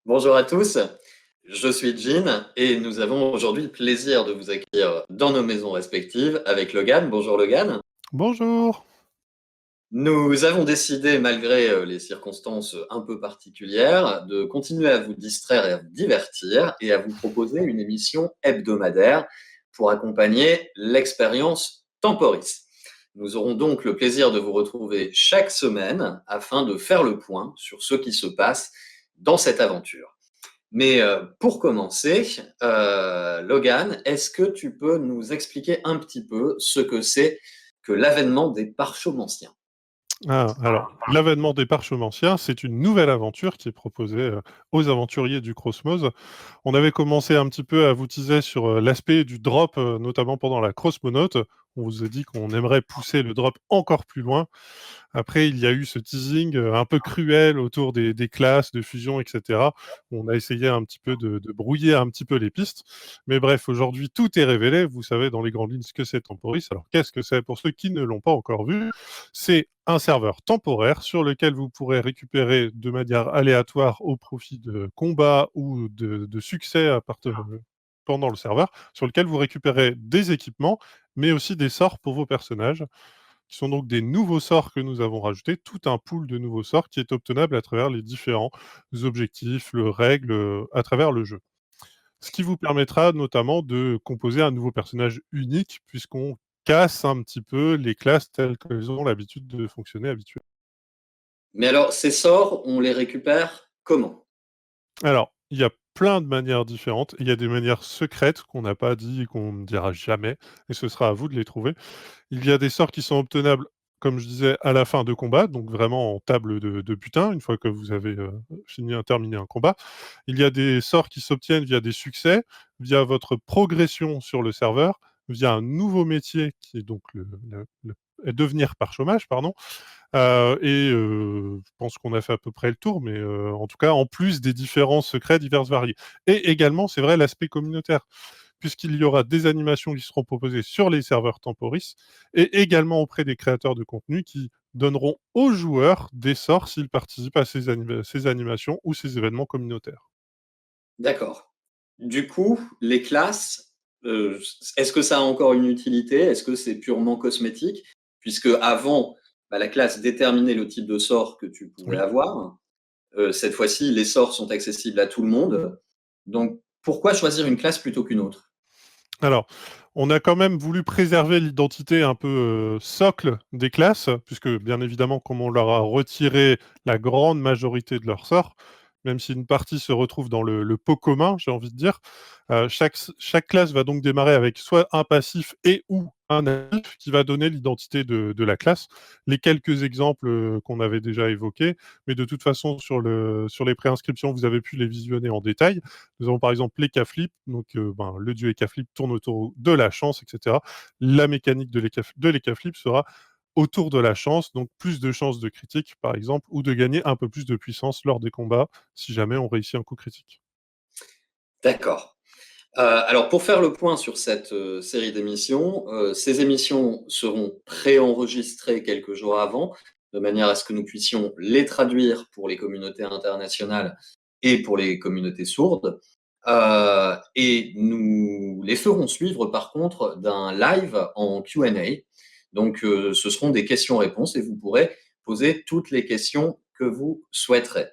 Bonjour à tous, je suis Jean et nous avons aujourd'hui le plaisir de vous accueillir dans nos maisons respectives avec Logan. Bonjour Logan. Bonjour. Nous avons décidé, malgré les circonstances un peu particulières, de continuer à vous distraire et à vous divertir et à vous proposer une émission hebdomadaire pour accompagner l'expérience Temporis. Nous aurons donc le plaisir de vous retrouver chaque semaine afin de faire le point sur ce qui se passe dans cette aventure. Mais pour commencer, Logan, est-ce que tu peux nous expliquer un petit peu ce que c'est que l'avènement des parchemins? Alors, l'avènement des Parchementiens, c'est une nouvelle aventure qui est proposée aux aventuriers du Crossmose. On avait commencé un petit peu à vous teaser sur l'aspect du drop, notamment pendant la Crossmonaute. On vous a dit qu'on aimerait pousser le drop encore plus loin. Après, il y a eu ce teasing un peu cruel autour des classes, de fusion, etc. On a essayé un petit peu de brouiller un petit peu les pistes. Mais bref, aujourd'hui, tout est révélé. Vous savez dans les grandes lignes ce que c'est Temporis. Alors, qu'est-ce que c'est pour ceux qui ne l'ont pas encore vu? C'est un serveur temporaire sur lequel vous pourrez récupérer de manière aléatoire au profit de combats ou de succès pendant le serveur, sur lequel vous récupérez des équipements, mais aussi des sorts pour vos personnages qui sont donc des nouveaux sorts que nous avons rajoutés, tout un pool de nouveaux sorts qui est obtenable à travers les différents objectifs, les règles, à travers le jeu. Ce qui vous permettra notamment de composer un nouveau personnage unique, puisqu'on casse un petit peu les classes telles qu'elles ont l'habitude de fonctionner habituellement. Mais alors, ces sorts, on les récupère comment? Alors, il y a plein de manières différentes. Il y a des manières secrètes qu'on n'a pas dit et qu'on ne dira jamais, et ce sera à vous de les trouver. Il y a des sorts qui sont obtenables, comme je disais, à la fin de combat, donc vraiment en table de butin, une fois que vous avez terminé un combat. Il y a des sorts qui s'obtiennent via des succès, via votre progression sur le serveur, via un nouveau métier qui est donc devenir par chômage, pardon. Je pense qu'on a fait à peu près le tour, mais en tout cas, en plus des différents secrets divers variés. Et également, c'est vrai, l'aspect communautaire, puisqu'il y aura des animations qui seront proposées sur les serveurs Temporis et également auprès des créateurs de contenu qui donneront aux joueurs des sorts s'ils participent à ces animations ou ces événements communautaires. D'accord. Du coup, les classes, est-ce que ça a encore une utilité? Est-ce que c'est purement cosmétique? Puisque avant, bah, la classe déterminait le type de sort que tu pouvais Oui. avoir. Cette fois-ci, les sorts sont accessibles à tout le monde. Donc, pourquoi choisir une classe plutôt qu'une autre? Alors, on a quand même voulu préserver l'identité un peu socle des classes, puisque bien évidemment, comme on leur a retiré la grande majorité de leurs sorts, même si une partie se retrouve dans le pot commun, j'ai envie de dire, chaque classe va donc démarrer avec soit un passif et ou un actif qui va donner l'identité de la classe. Les quelques exemples qu'on avait déjà évoqués, mais de toute façon, sur les préinscriptions, vous avez pu les visionner en détail. Nous avons par exemple les K-Flip, donc le dieu K-Flip tourne autour de la chance, etc. La mécanique de l'K-Flip sera autour de la chance, donc plus de chances de critique par exemple, ou de gagner un peu plus de puissance lors des combats si jamais on réussit un coup critique. D'accord. Alors pour faire le point sur cette série d'émissions, ces émissions seront préenregistrées quelques jours avant, de manière à ce que nous puissions les traduire pour les communautés internationales et pour les communautés sourdes. Et nous les ferons suivre par contre d'un live en Q&A. Donc ce seront des questions-réponses et vous pourrez poser toutes les questions que vous souhaiterez.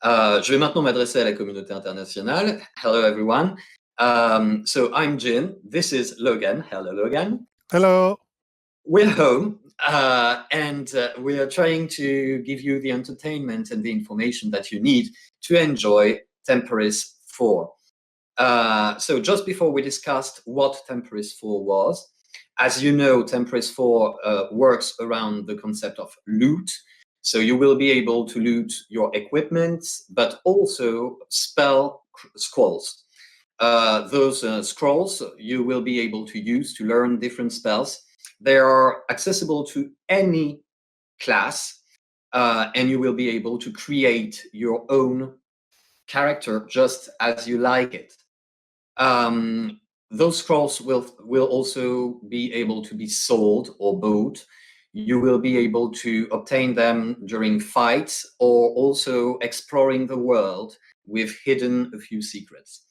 Je vais maintenant m'adresser à la communauté internationale. Hello everyone. So I'm Jin. This is Logan. Hello Logan. Alors, We're home and we are trying to give you the entertainment and the information that you need to enjoy Temporis 4. So just before we discussed what Temporis 4 was, as you know, Temporis 4 works around the concept of loot. So you will be able to loot your equipment, but also spell scrolls. Those scrolls you will be able to use to learn different spells. They are accessible to any class, and you will be able to create your own character just as you like it. Um, those scrolls will also be able to be sold or bought. You will be able to obtain them during fights or also exploring the world we've hidden a few secrets.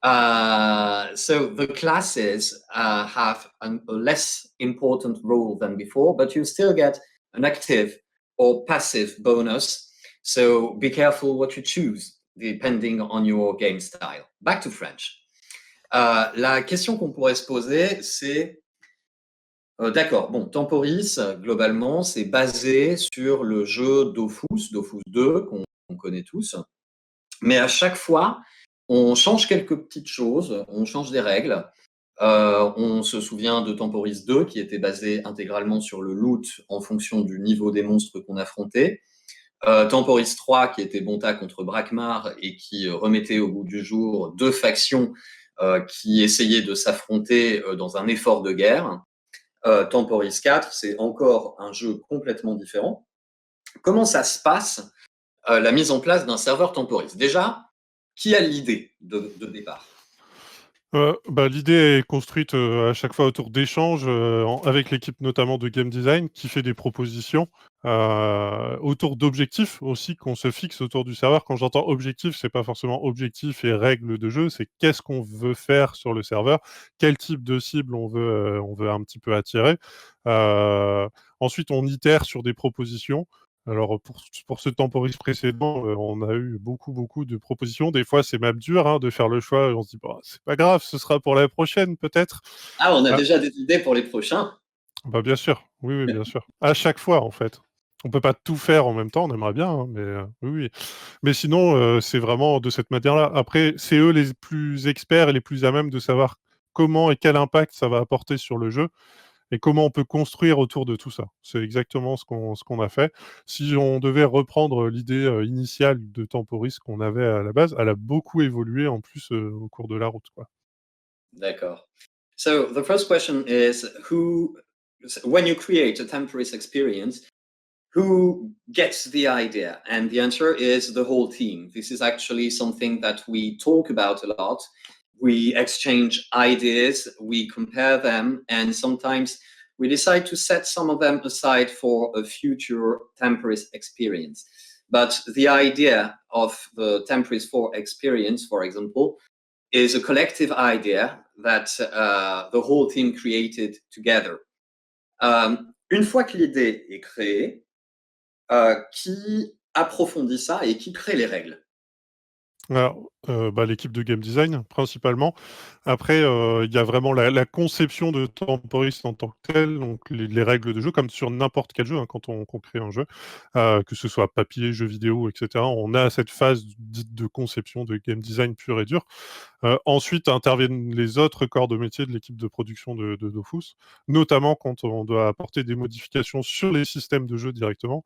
So the classes have a less important role than before, but you still get an active or passive bonus. So be careful what you choose, depending on your game style. Back to French. La question qu'on pourrait se poser, c'est d'accord, bon, Temporis, globalement, c'est basé sur le jeu Dofus, Dofus 2, qu'on connaît tous. Mais à chaque fois, on change quelques petites choses, on change des règles. On se souvient de Temporis 2, qui était basé intégralement sur le loot en fonction du niveau des monstres qu'on affrontait. Temporis 3, qui était Bonta contre Brakmar et qui remettait au goût du jour deux factions qui essayaient de s'affronter dans un effort de guerre. Temporis 4, c'est encore un jeu complètement différent. Comment ça se passe, la mise en place d'un serveur Temporis? Déjà, qui a l'idée de départ? L'idée est construite à chaque fois autour d'échanges avec l'équipe notamment de game design qui fait des propositions autour d'objectifs aussi qu'on se fixe autour du serveur. Quand j'entends objectif, c'est pas forcément objectif et règles de jeu, c'est qu'est-ce qu'on veut faire sur le serveur, quel type de cible on veut un petit peu attirer. Ensuite, on itère sur des propositions. Alors pour ce Temporis précédent, on a eu beaucoup de propositions. Des fois, c'est même dur hein, de faire le choix. On se dit, bah, c'est pas grave, ce sera pour la prochaine peut-être. Ah, on a déjà des idées pour les prochains. Bah, bien sûr, oui, bien sûr. À chaque fois, en fait. On peut pas tout faire en même temps, on aimerait bien, hein, mais oui. Mais sinon, c'est vraiment de cette manière-là. Après, c'est eux les plus experts et les plus à même de savoir comment et quel impact ça va apporter sur le jeu et comment on peut construire autour de tout ça. C'est exactement ce qu'on a fait. Si on devait reprendre l'idée initiale de Temporis qu'on avait à la base, elle a beaucoup évolué en plus au cours de la route, quoi. D'accord. So the first question is when you create a Temporis experience, who gets the idea? And the answer is the whole team. This is actually something that we talk about a lot. We exchange ideas, we compare them, and sometimes we decide to set some of them aside for a future Temporis experience. But the idea of the Temporis 4 experience, for example, is a collective idea that the whole team created together. Une fois que l'idée est créée, qui approfondit ça et qui crée les règles? Alors, l'équipe de game design principalement. Après, il y a vraiment la conception de Temporis en tant que telle, donc les règles de jeu, comme sur n'importe quel jeu, hein, quand on crée un jeu, que ce soit papier, jeu vidéo et cetera. On a cette phase dite de conception, de game design pur et dur. Ensuite interviennent les autres corps de métier de l'équipe de production de Dofus, notamment quand on doit apporter des modifications sur les systèmes de jeu directement,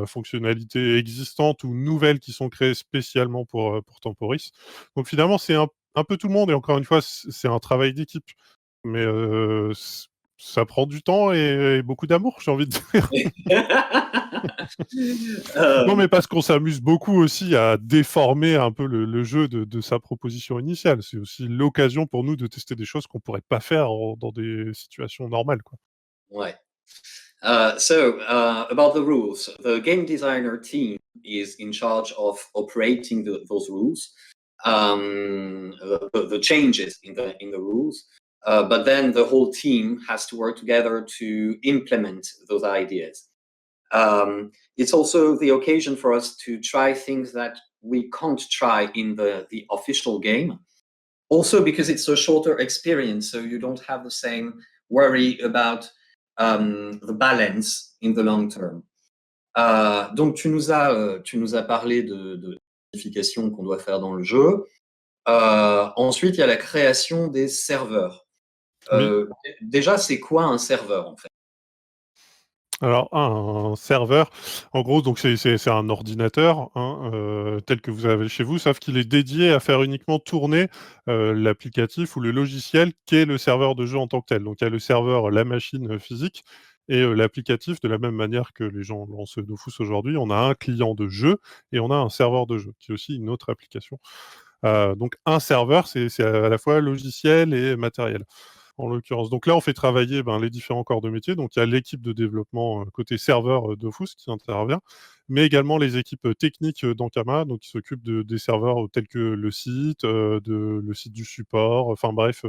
fonctionnalités existantes ou nouvelles qui sont créées spécialement pour Temporis. Donc finalement, c'est un peu tout le monde et encore une fois, c'est un travail d'équipe. Mais ça prend du temps et beaucoup d'amour, j'ai envie de dire. Non, mais parce qu'on s'amuse beaucoup aussi à déformer un peu le jeu de sa proposition initiale. C'est aussi l'occasion pour nous de tester des choses qu'on pourrait pas faire dans des situations normales, quoi. Ouais. So about the rules, the game designer team is in charge of operating those rules, the changes in the rules. But then the whole team has to work together to implement those ideas. It's also the occasion for us to try things that we can't try in the official game. Also because it's a shorter experience, so you don't have the same worry about the balance in the long term. Donc tu nous as parlé de modifications qu'on doit faire dans le jeu. Ensuite, il y a la création des serveurs. Oui. Déjà, c'est quoi un serveur en fait? Alors un serveur, en gros, donc c'est un ordinateur, hein, tel que vous avez chez vous, sauf qu'il est dédié à faire uniquement tourner, l'applicatif ou le logiciel qu'est le serveur de jeu en tant que tel. Donc il y a le serveur, la machine, physique et l'applicatif de la même manière que les gens lancent Dofus aujourd'hui. On a un client de jeu et on a un serveur de jeu, qui est aussi une autre application. Donc un serveur, c'est à la fois logiciel et matériel. en l'occurrence. Donc là, on fait travailler les différents corps de métier. Donc il y a l'équipe de développement côté serveur Dofus qui intervient, mais également les équipes techniques d'Ankama, donc qui s'occupent des serveurs tels que le site, le site du support, enfin bref,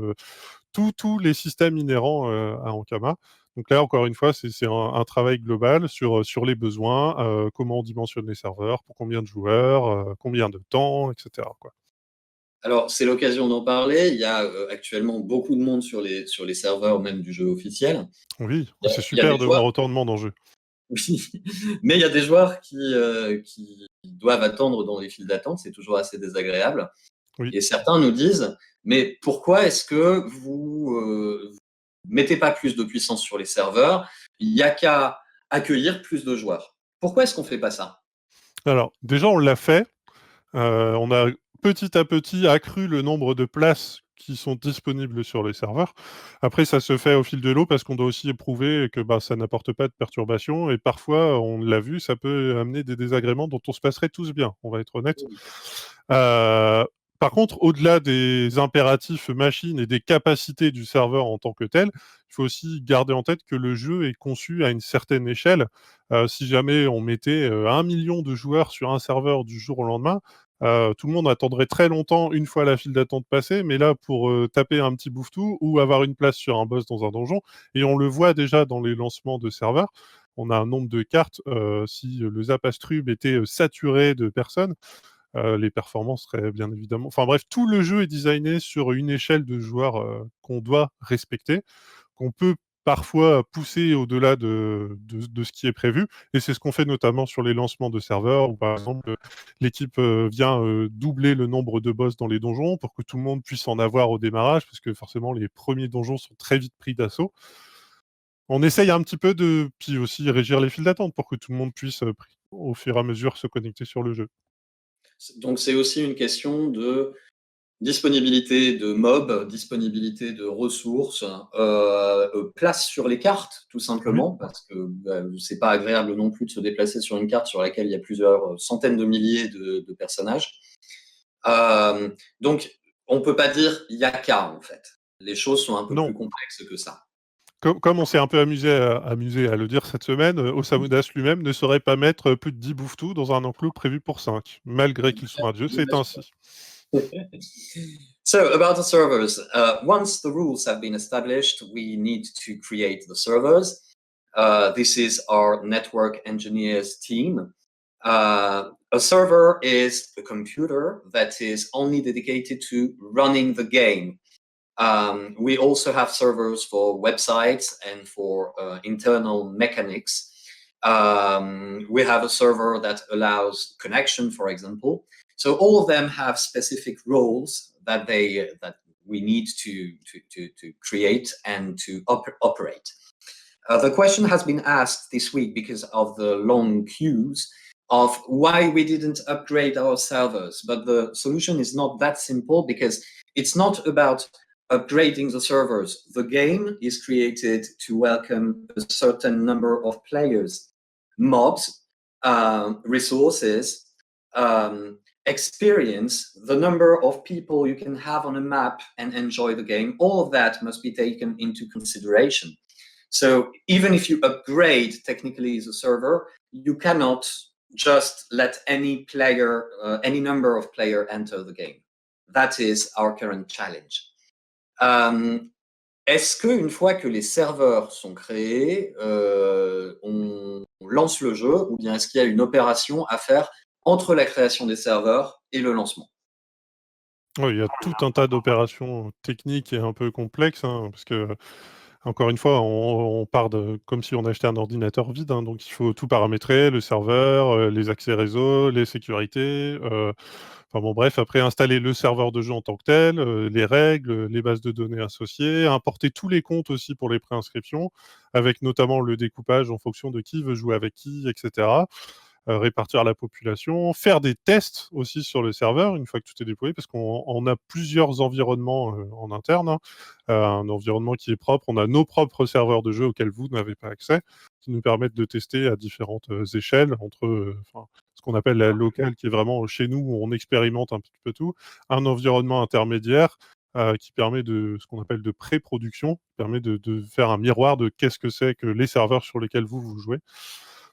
tous les systèmes inhérents à Ankama. Donc là, encore une fois, c'est un travail global sur les besoins, comment on dimensionne les serveurs, pour combien de joueurs, combien de temps, etc., quoi. Alors, c'est l'occasion d'en parler. Il y a actuellement beaucoup de monde sur les serveurs même du jeu officiel. Oui, c'est Il y a des super de voir joueurs, autant de monde en jeu. oui, mais il y a des joueurs qui doivent attendre dans les files d'attente. C'est toujours assez désagréable. Oui. Et certains nous disent, mais pourquoi est-ce que vous mettez pas plus de puissance sur les serveurs? Il n'y a qu'à accueillir plus de joueurs. Pourquoi est-ce qu'on fait pas ça? Alors, déjà, on l'a fait. On a petit à petit accru le nombre de places qui sont disponibles sur les serveurs. Après, ça se fait au fil de l'eau parce qu'on doit aussi éprouver que ça n'apporte pas de perturbation et parfois, on l'a vu, ça peut amener des désagréments dont on se passerait tous bien, on va être honnête. Euh, Par contre, au-delà des impératifs machines et des capacités du serveur en tant que tel, il faut aussi garder en tête que le jeu est conçu à une certaine échelle. Si jamais on mettait 1 million de joueurs sur un serveur du jour au lendemain, tout le monde attendrait très longtemps une fois la file d'attente passée, mais là, pour taper un petit bouffetou ou avoir une place sur un boss dans un donjon, et on le voit déjà dans les lancements de serveurs, on a un nombre de cartes, si le Zapastrub était saturé de personnes, les performances seraient bien évidemment... Enfin bref, tout le jeu est designé sur une échelle de joueurs qu'on doit respecter, qu'on peut parfois pousser au-delà de ce qui est prévu. Et c'est ce qu'on fait notamment sur les lancements de serveurs, où par exemple, l'équipe vient doubler le nombre de boss dans les donjons pour que tout le monde puisse en avoir au démarrage, parce que forcément, les premiers donjons sont très vite pris d'assaut. On essaye un petit peu puis aussi régir les files d'attente pour que tout le monde puisse, au fur et à mesure, se connecter sur le jeu. Donc, c'est aussi une question de disponibilité de mobs, disponibilité de ressources, place sur les cartes, tout Oui. simplement, parce que c'est pas agréable non plus de se déplacer sur une carte sur laquelle il y a plusieurs centaines de milliers de personnages. Donc, on peut pas dire il y a qu'à, en fait. Les choses sont un peu Non, plus complexes que ça. comme on s'est un peu amusé à le dire cette semaine, Osamudas lui-même ne saurait pas mettre plus de 10 bouffetous dans un enclos prévu pour 5, malgré qu'il soit un dieu, c'est ainsi. So, about the servers, once the rules have been established, we need to create the servers. This is our network engineers team. A server is a computer that is only dedicated to running the game. We also have servers for websites and for internal mechanics. We have a server that allows connection, for example. So all of them have specific roles that we need to create and to operate. The question has been asked this week because of the long queues of why we didn't upgrade our servers. But the solution is not that simple because it's not about upgrading the servers. The game is created to welcome a certain number of players, mobs, resources, experience, the number of people you can have on a map and enjoy the game. All of that must be taken into consideration. So even if you upgrade technically the server, you cannot just let any player, any number of player enter the game. That is our current challenge. Est-ce qu'une fois que les serveurs sont créés, on lance le jeu, ou bien est-ce qu'il y a une opération à faire entre la création des serveurs et le lancement? Oui, il y a tout un tas d'opérations techniques et un peu complexes, hein, parce que, encore une fois, on part comme si on achetait un ordinateur vide, hein, donc il faut tout paramétrer, le serveur, les accès réseau, les sécurités, enfin bon, bref, après installer le serveur de jeu en tant que tel, les règles, les bases de données associées, importer tous les comptes aussi pour les préinscriptions, avec notamment le découpage en fonction de qui veut jouer avec qui, etc. Répartir la population, faire des tests aussi sur le serveur une fois que tout est déployé, parce qu'on a plusieurs environnements en interne, hein. Un environnement qui est propre, on a nos propres serveurs de jeu auxquels vous n'avez pas accès, qui nous permettent de tester à différentes échelles, entre ce qu'on appelle la locale, qui est vraiment chez nous, où on expérimente un petit peu tout, un environnement intermédiaire, qui permet de ce qu'on appelle de pré-production, qui permet de faire un miroir de qu'est-ce que c'est que les serveurs sur lesquels vous jouez.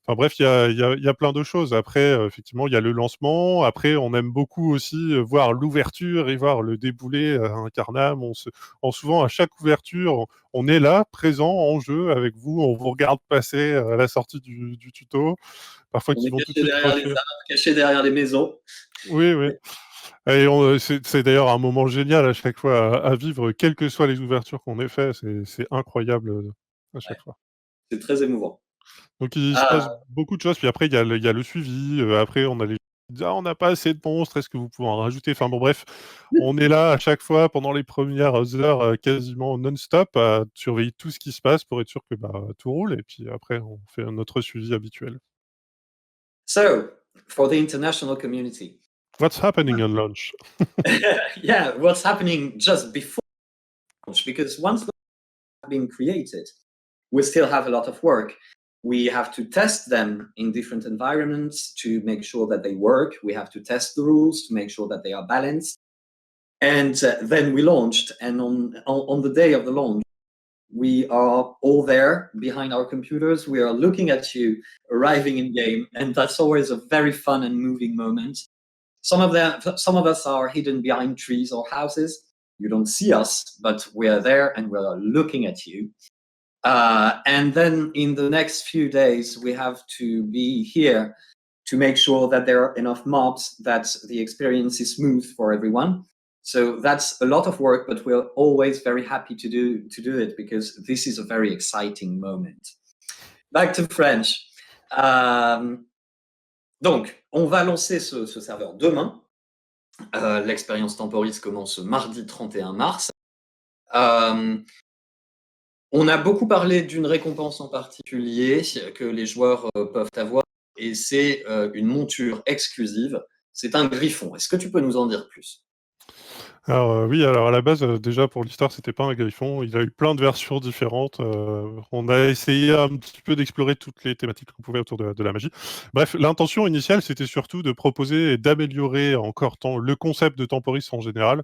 Enfin bref, il y a plein de choses. Après, effectivement, il y a le lancement. Après, on aime beaucoup aussi voir l'ouverture et voir le déboulé incarnable. Souvent, à chaque ouverture, on est là, présent, en jeu avec vous. On vous regarde passer à la sortie du tuto. Parfois, On qui est vont tout de caché suite derrière les rusher. arbres, caché derrière les maisons. Oui, oui. Et c'est d'ailleurs un moment génial à chaque fois à vivre, quelles que soient les ouvertures qu'on ait fait. C'est incroyable à Ouais, chaque fois. c'est très émouvant. Donc il se passe Ah, beaucoup de choses. Puis après, il y a le suivi. Après, on a les qui disent: «Ah, on n'a pas assez de monstres, est-ce que vous pouvez en rajouter?» Enfin bon, bref, on est là à chaque fois pendant les premières heures, quasiment non-stop à surveiller tout ce qui se passe pour être sûr que, bah, tout roule et puis après on fait notre suivi habituel. so, for the international community, What's happening on launch? yeah, what's happening just before launch? Because once the have been created, we still have a lot of work. We have to test them in different environments to make sure that they work. We have to test the rules to make sure that they are balanced. And then we launched, and on the day of the launch, we are all there behind our computers. We are looking at you arriving in game, and that's always a very fun and moving moment. Some of us are hidden behind trees or houses. You don't see us, but we are there and we are looking at you. And then in the next few days, we have to be here to make sure that there are enough mobs, that the experience is smooth for everyone. So that's a lot of work, but we're always very happy to do it because this is a very exciting moment. Back to French. Donc, on va lancer ce serveur demain. L'expérience Temporis commence mardi 31 mars. On a beaucoup parlé d'une récompense en particulier que les joueurs peuvent avoir, et c'est une monture exclusive. C'est un griffon. Est-ce que tu peux nous en dire plus? Alors, oui, alors à la base, déjà pour l'histoire, c'était pas un griffon. Il a eu plein de versions différentes. On a essayé un petit peu d'explorer toutes les thématiques qu'on pouvait autour de la magie. Bref, l'intention initiale, c'était surtout de proposer et d'améliorer encore le concept de Temporis en général.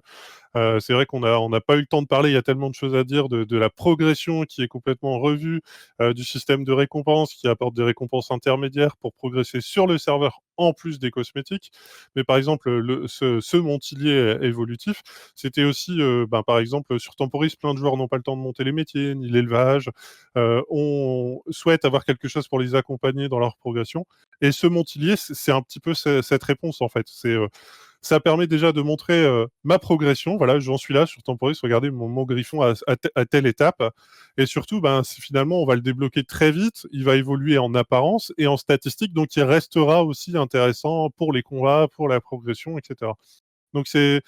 C'est vrai qu'on n'a pas eu le temps de parler, il y a tellement de choses à dire de la progression qui est complètement revue, du système de récompenses qui apporte des récompenses intermédiaires pour progresser sur le serveur en plus des cosmétiques. Mais par exemple, ce Montillier évolutif, c'était aussi, ben, par exemple, sur Temporis, plein de joueurs n'ont pas le temps de monter les métiers, ni l'élevage. On souhaite avoir quelque chose pour les accompagner dans leur progression. Et ce Montillier, c'est un petit peu cette réponse, en fait. Ça permet déjà de montrer ma progression. Voilà, j'en suis là sur Temporis. Regardez mon griffon à telle étape. Et surtout, ben, finalement, on va le débloquer très vite. Il va évoluer en apparence et en statistique. Donc, il restera aussi intéressant pour les combats, pour la progression, etc. Donc, c'est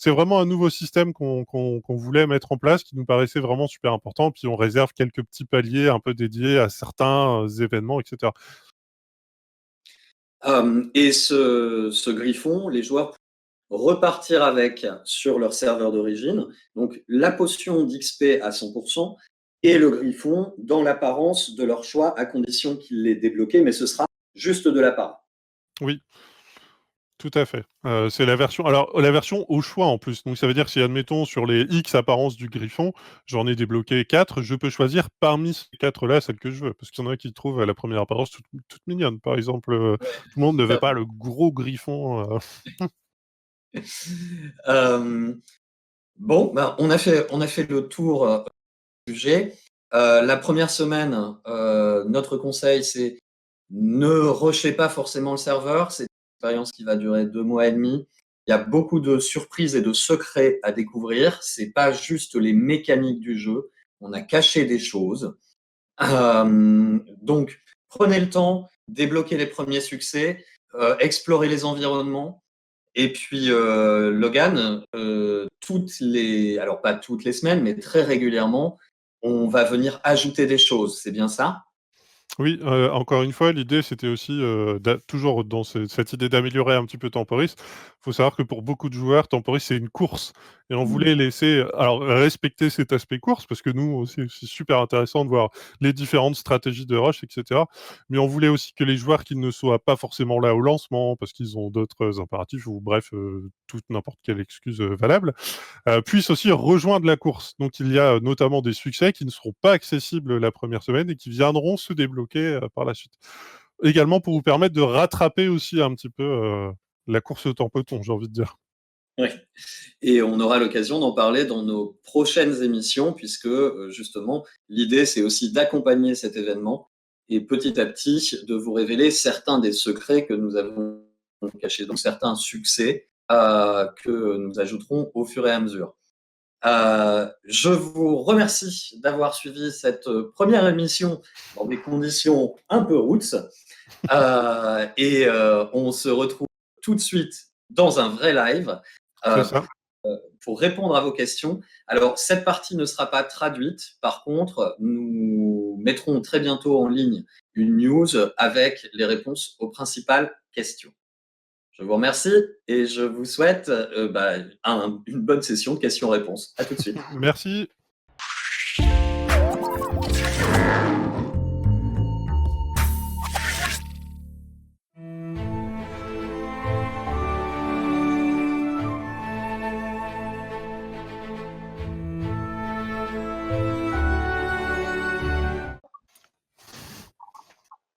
vraiment un nouveau système qu'on voulait mettre en place, qui nous paraissait vraiment super important. Puis, on réserve quelques petits paliers un peu dédiés à certains événements, etc. Et ce griffon, les joueurs repartir avec sur leur serveur d'origine. Donc la potion d'XP à 100% et le griffon dans l'apparence de leur choix à condition qu'il l'ait débloqué, mais ce sera juste de l'apparence. Oui, tout à fait. C'est la version au choix en plus. Donc ça veut dire que si admettons sur les X apparences du griffon, j'en ai débloqué 4, je peux choisir parmi ces 4-là celle que je veux. Parce qu'il y en a qui trouvent la première apparence toute mignonne. Par exemple, tout le monde ne veut pas le gros griffon. Bon, ben, on a fait le tour du sujet. La première semaine, notre conseil, c'est ne rushez pas forcément le serveur. C'est une expérience qui va durer 2 mois et demi. Il y a beaucoup de surprises et de secrets à découvrir. C'est pas juste les mécaniques du jeu. On a caché des choses. Donc, prenez le temps, débloquez les premiers succès, explorez les environnements. Et puis, Logan, alors pas toutes les semaines, mais très régulièrement, on va venir ajouter des choses. C'est bien ça? Oui, encore une fois, l'idée, c'était aussi, toujours dans cette idée d'améliorer un petit peu Temporis. Il faut savoir que pour beaucoup de joueurs, Temporis, c'est une course et on Mmh. voulait laisser alors respecter cet aspect course parce que nous aussi, c'est super intéressant de voir les différentes stratégies de rush et cetera. Mais on voulait aussi que les joueurs qui ne soient pas forcément là au lancement parce qu'ils ont d'autres impératifs ou bref, toute n'importe quelle excuse, valable, puissent aussi rejoindre la course. Donc il y a notamment des succès qui ne seront pas accessibles la première semaine et qui viendront se débloquer par la suite. Également pour vous permettre de rattraper aussi un petit peu la course au tempoton, j'ai envie de dire. Ouais. Et on aura l'occasion d'en parler dans nos prochaines émissions, puisque justement, l'idée, c'est aussi d'accompagner cet événement et petit à petit de vous révéler certains des secrets que nous avons cachés, donc certains succès que nous ajouterons au fur et à mesure. Je vous remercie d'avoir suivi cette première émission dans des conditions un peu roots. On se retrouve tout de suite dans un vrai live C'est euh, ça. pour répondre à vos questions. Alors, cette partie ne sera pas traduite. Par contre, nous mettrons très bientôt en ligne une news avec les réponses aux principales questions. Je vous remercie et je vous souhaite une bonne session de questions-réponses. À tout de suite. Merci.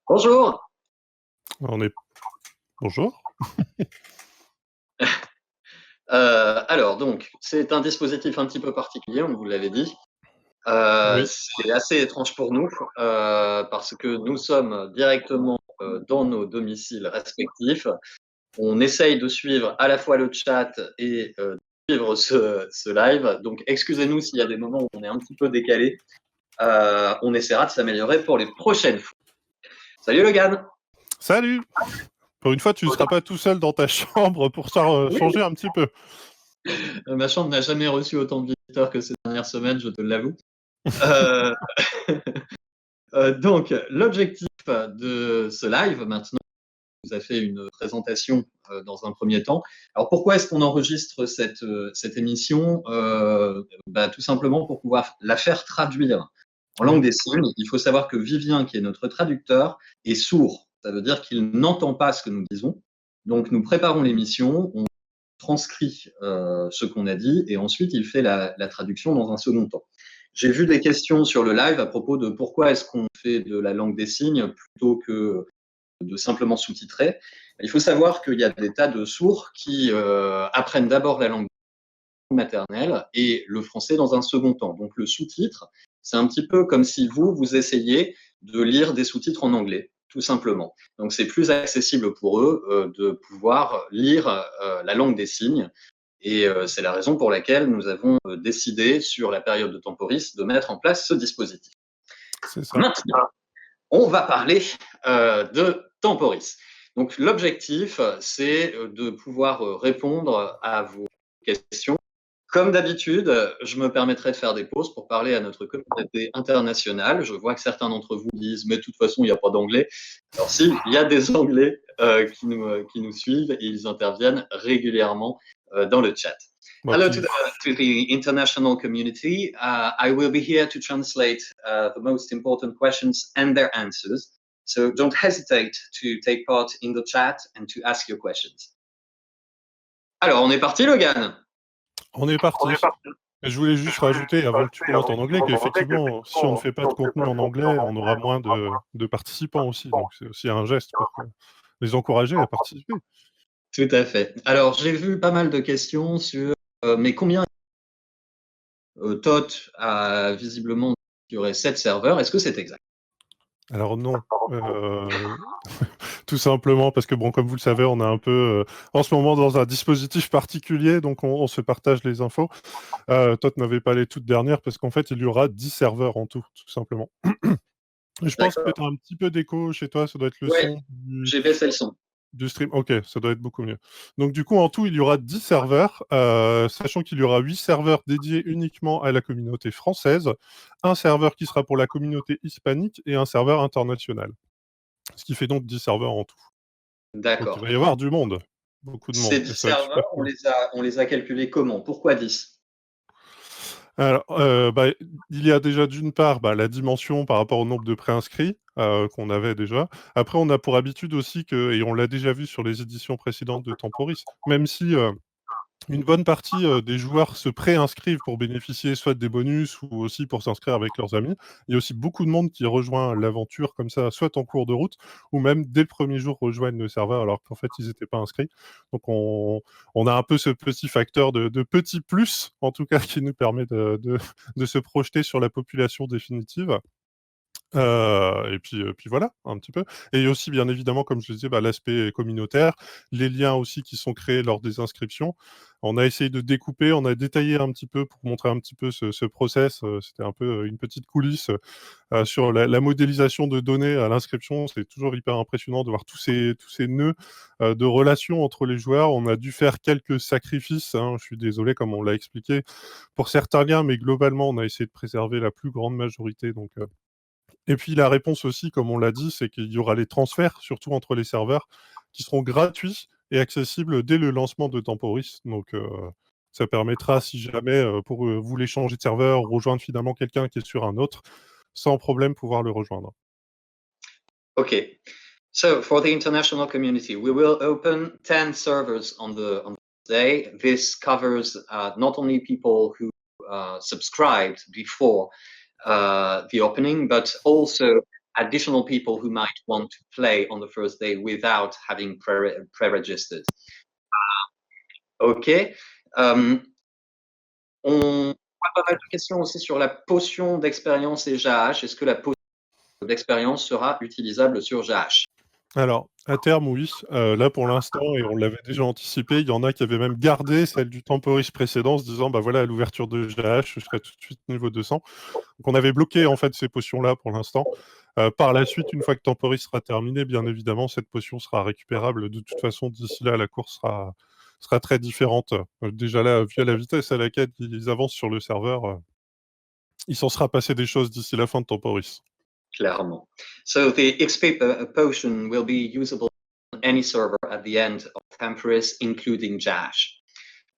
Bonjour. On est Bonjour. Alors, donc, c'est un dispositif un petit peu particulier, on vous l'avait dit. Oui. C'est assez étrange pour nous parce que nous sommes directement dans nos domiciles respectifs. On essaye de suivre à la fois le chat et de suivre ce live. Donc, excusez-nous s'il y a des moments où on est un petit peu décalé. On essaiera de s'améliorer pour les prochaines fois. Salut Logan. Salut. Pour une fois, tu ne seras pas tout seul dans ta chambre pour Oui, changer un petit peu. ma chambre n'a jamais reçu autant de visiteurs que ces dernières semaines, je te l'avoue. Euh, donc, l'objectif de ce live, maintenant, vous a fait une présentation dans un premier temps. Alors, pourquoi est-ce qu'on enregistre cette émission tout simplement pour pouvoir la faire traduire en langue Oui. des signes. Il faut savoir que Vivien, qui est notre traducteur, est sourd. Ça veut dire qu'il n'entend pas ce que nous disons. Donc, nous préparons l'émission, on transcrit ce qu'on a dit et ensuite il fait la traduction dans un second temps. J'ai vu des questions sur le live à propos de pourquoi est-ce qu'on fait de la langue des signes plutôt que de simplement sous-titrer. Il faut savoir qu'il y a des tas de sourds qui apprennent d'abord la langue maternelle et le français dans un second temps. Donc le sous-titre, c'est un petit peu comme si vous essayez de lire des sous-titres en anglais, tout simplement. Donc c'est plus accessible pour eux de pouvoir lire la langue des signes. Et c'est la raison pour laquelle nous avons décidé, sur la période de Temporis, de mettre en place ce dispositif. C'est ça. Maintenant, on va parler de Temporis. Donc l'objectif, c'est de pouvoir répondre à vos questions. Comme d'habitude, je me permettrai de faire des pauses pour parler à notre communauté internationale. Je vois que certains d'entre vous disent, mais de toute façon, il n'y a pas d'anglais. Alors si, il y a des Anglais qui nous suivent et ils interviennent régulièrement dans le chat. Bon, Hello qui- to the international community. I will be here to translate the most important questions and their answers. So don't hesitate to take part in the chat and to ask your questions. Alors, on est parti, Logan? On est parti. Je voulais juste rajouter, avant que tu commentes en anglais, qu'effectivement, si on ne fait pas de contenu en anglais, on aura moins de participants aussi. Donc, c'est aussi un geste pour les encourager à participer. Tout à fait. Alors, j'ai vu pas mal de questions sur mais combien TOT a visiblement il y aurait 7 serveurs. Est-ce que c'est exact? Alors non, tout simplement parce que, bon, comme vous le savez, on est un peu, en ce moment dans un dispositif particulier, donc on se partage les infos. Toi, tu n'avais pas les toutes dernières parce qu'en fait, il y aura 10 serveurs en tout simplement. Je pense que D'accord. tu as un petit peu d'écho chez toi, ça doit être le Ouais, son du j'ai baissé le son. Du stream, ok, ça doit être beaucoup mieux. Donc du coup, en tout, il y aura 10 serveurs, sachant qu'il y aura 8 serveurs dédiés uniquement à la communauté française, un serveur qui sera pour la communauté hispanique et un serveur international. Ce qui fait donc 10 serveurs en tout. Donc il D'accord. va y avoir du monde, beaucoup de monde, Ces et 10 ça va être serveurs, super cool. on les a calculés comment? Pourquoi 10? Alors, il y a déjà d'une part la dimension par rapport au nombre de préinscrits qu'on avait déjà. Après, on a pour habitude aussi que, et on l'a déjà vu sur les éditions précédentes de Temporis, même si une bonne partie des joueurs se préinscrivent pour bénéficier soit des bonus ou aussi pour s'inscrire avec leurs amis. Il y a aussi beaucoup de monde qui rejoint l'aventure comme ça, soit en cours de route, ou même dès le premier jour rejoignent le serveur alors qu'en fait ils n'étaient pas inscrits. Donc on a un peu ce petit facteur de petit plus, en tout cas, qui nous permet de se projeter sur la population définitive. Et puis voilà, un petit peu. Et aussi, bien évidemment, comme je le disais, l'aspect communautaire, les liens aussi qui sont créés lors des inscriptions. On a essayé de découper, on a détaillé un petit peu pour montrer un petit peu ce process. C'était un peu une petite coulisse sur la modélisation de données à l'inscription. C'est toujours hyper impressionnant de voir tous ces nœuds de relations entre les joueurs. On a dû faire quelques sacrifices, hein, je suis désolé, comme on l'a expliqué, pour certains liens, mais globalement, on a essayé de préserver la plus grande majorité. Et puis la réponse aussi, comme on l'a dit, c'est qu'il y aura les transferts, surtout entre les serveurs, qui seront gratuits et accessibles dès le lancement de Temporis. Donc ça permettra, si jamais pour vous voulez changer de serveur, rejoindre finalement quelqu'un qui est sur un autre, sans problème pouvoir le rejoindre. Okay. So for the international community, we will open 10 servers on the day. This covers not only people who subscribed before the opening, but also additional people who might want to play on the first day without having pre-registered. Ok. On a pas mal de questions aussi sur la potion d'expérience et JAH. Est-ce que la potion d'expérience sera utilisable sur JAH? Alors, à terme, oui. Là, pour l'instant, et on l'avait déjà anticipé, il y en a qui avaient même gardé celle du Temporis précédent, se disant, voilà, à l'ouverture de GH, je serai tout de suite niveau 200. Donc, on avait bloqué, en fait, ces potions-là pour l'instant. Par la suite, une fois que Temporis sera terminé, bien évidemment, cette potion sera récupérable. De toute façon, d'ici là, la course sera très différente. Déjà là, vu la vitesse à laquelle ils avancent sur le serveur, il s'en sera passé des choses d'ici la fin de Temporis. Clairement. So the XP potion will be usable on any server at the end of Temporis, including JAH.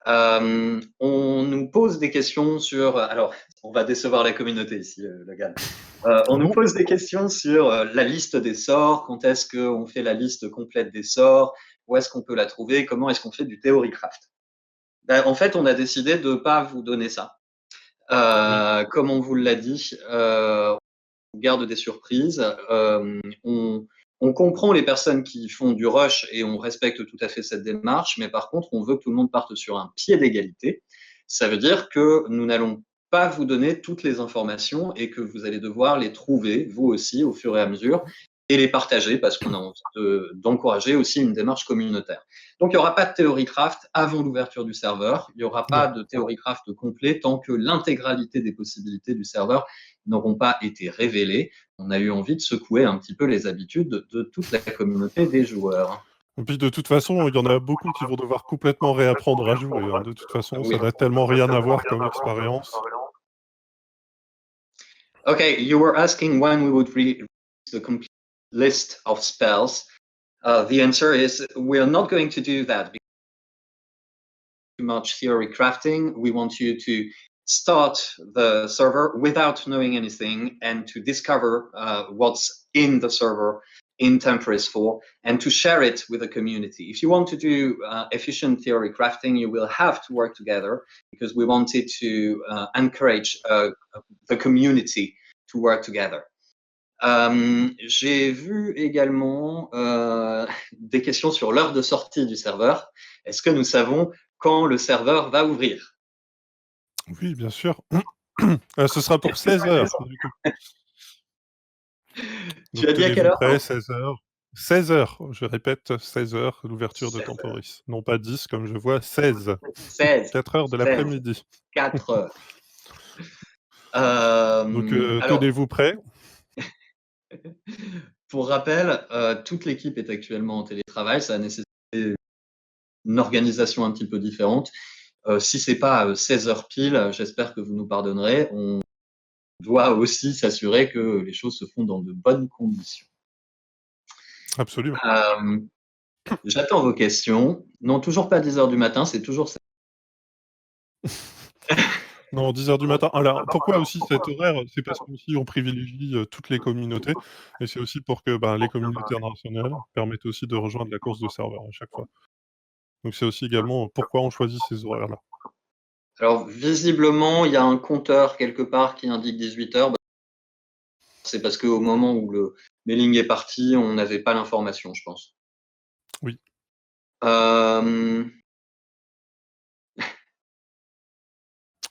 On nous pose des questions sur. Alors, on va décevoir la communauté ici, Logan. On nous pose des questions sur la liste des sorts. Quand est-ce qu'on fait la liste complète des sorts? Où est-ce qu'on peut la trouver? Comment est-ce qu'on fait du Theorycraft? En fait, on a décidé de ne pas vous donner ça. Oui. Comme on vous l'a dit, on garde des surprises. On comprend les personnes qui font du rush et on respecte tout à fait cette démarche, mais par contre, on veut que tout le monde parte sur un pied d'égalité. Ça veut dire que nous n'allons pas vous donner toutes les informations et que vous allez devoir les trouver, vous aussi, au fur et à mesure, et les partager parce qu'on a envie d'encourager aussi une démarche communautaire. Donc, il n'y aura pas de Theorycraft avant l'ouverture du serveur. Il n'y aura pas de Theorycraft complet tant que l'intégralité des possibilités du serveur n'auront pas été révélées. On a eu envie de secouer un petit peu les habitudes de toute la communauté des joueurs. Et puis de toute façon, il y en a beaucoup qui vont devoir complètement réapprendre à jouer, hein. De toute façon, Oui. ça n'a tellement rien à voir comme expérience. Okay, you were asking when we would read the complete list of spells. The answer is we're not going to do that because too much theory crafting. We want you to start the server without knowing anything and to discover what's in the server in Temporis 4 and to share it with the community. If you want to do efficient theory crafting, you will have to work together because we wanted to encourage the community to work together. J'ai vu également des questions sur l'heure de sortie du serveur. Est-ce que nous savons quand le serveur va ouvrir? Oui, bien sûr. Ce sera pour 16 heures, du coup. Tu as Donc dit à quelle tenez-vous heure? prêts, 16 heures. 16 heures, je répète, 16 heures, l'ouverture de 16 heures. Temporis. Non pas 10 comme je vois, 16. 16. 4 heures de 16. l'après-midi. 4 heures. Donc Alors, tenez-vous prêts. pour rappel, toute l'équipe est actuellement en télétravail. Ça a nécessité une organisation un petit peu différente. Si c'est pas 16 heures pile, j'espère que vous nous pardonnerez. On doit aussi s'assurer que les choses se font dans de bonnes conditions. Absolument. J'attends vos questions. Non, toujours pas 10 heures du matin, c'est toujours ça. Non, 10 heures du matin. Alors, pourquoi aussi cet horaire? C'est parce qu'aussi on privilégie, toutes les communautés et c'est aussi pour que, ben, les communautés internationales permettent aussi de rejoindre la course de serveurs à chaque fois. Donc c'est aussi également pourquoi on choisit ces horaires-là. Alors, visiblement, il y a un compteur quelque part qui indique 18 heures. C'est parce qu'au moment où le mailing est parti, on n'avait pas l'information, je pense. Oui.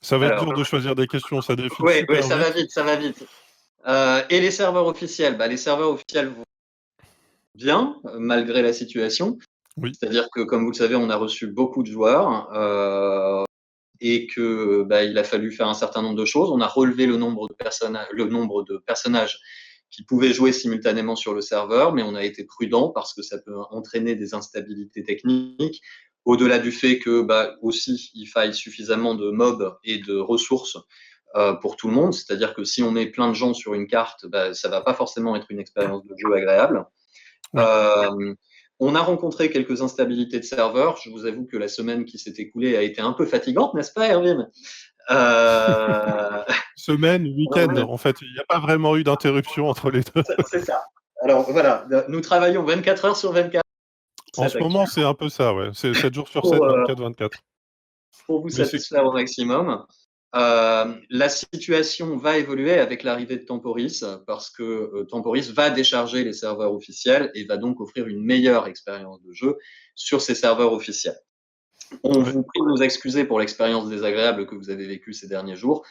Ça va être dur de choisir des questions, ça défile Oui, super ça vite. va vite, ça va vite. Et les serveurs officiels? Les serveurs officiels vont bien, malgré la situation. Oui. C'est-à-dire que, comme vous le savez, on a reçu beaucoup de joueurs et que il a fallu faire un certain nombre de choses. On a relevé le nombre de personnages qui pouvaient jouer simultanément sur le serveur, mais on a été prudent parce que ça peut entraîner des instabilités techniques. Au-delà du fait que aussi il faille suffisamment de mobs et de ressources pour tout le monde, c'est-à-dire que si on met plein de gens sur une carte, ça va pas forcément être une expérience de jeu agréable. Oui. On a rencontré quelques instabilités de serveur. Je vous avoue que la semaine qui s'est écoulée a été un peu fatigante, n'est-ce pas, Erwin? Semaine, week-end, en fait, il n'y a pas vraiment eu d'interruption entre les deux. C'est ça. Alors voilà, nous travaillons 24 heures sur 24. En ce moment, c'est un peu ça, ouais. C'est 7 jours sur 7, 24/24. Pour vous Mais c'est satisfaire au maximum. La situation va évoluer avec l'arrivée de Temporis parce que Temporis va décharger les serveurs officiels et va donc offrir une meilleure expérience de jeu sur ces serveurs officiels. On vous prie de nous excuser pour l'expérience désagréable que vous avez vécue ces derniers jours.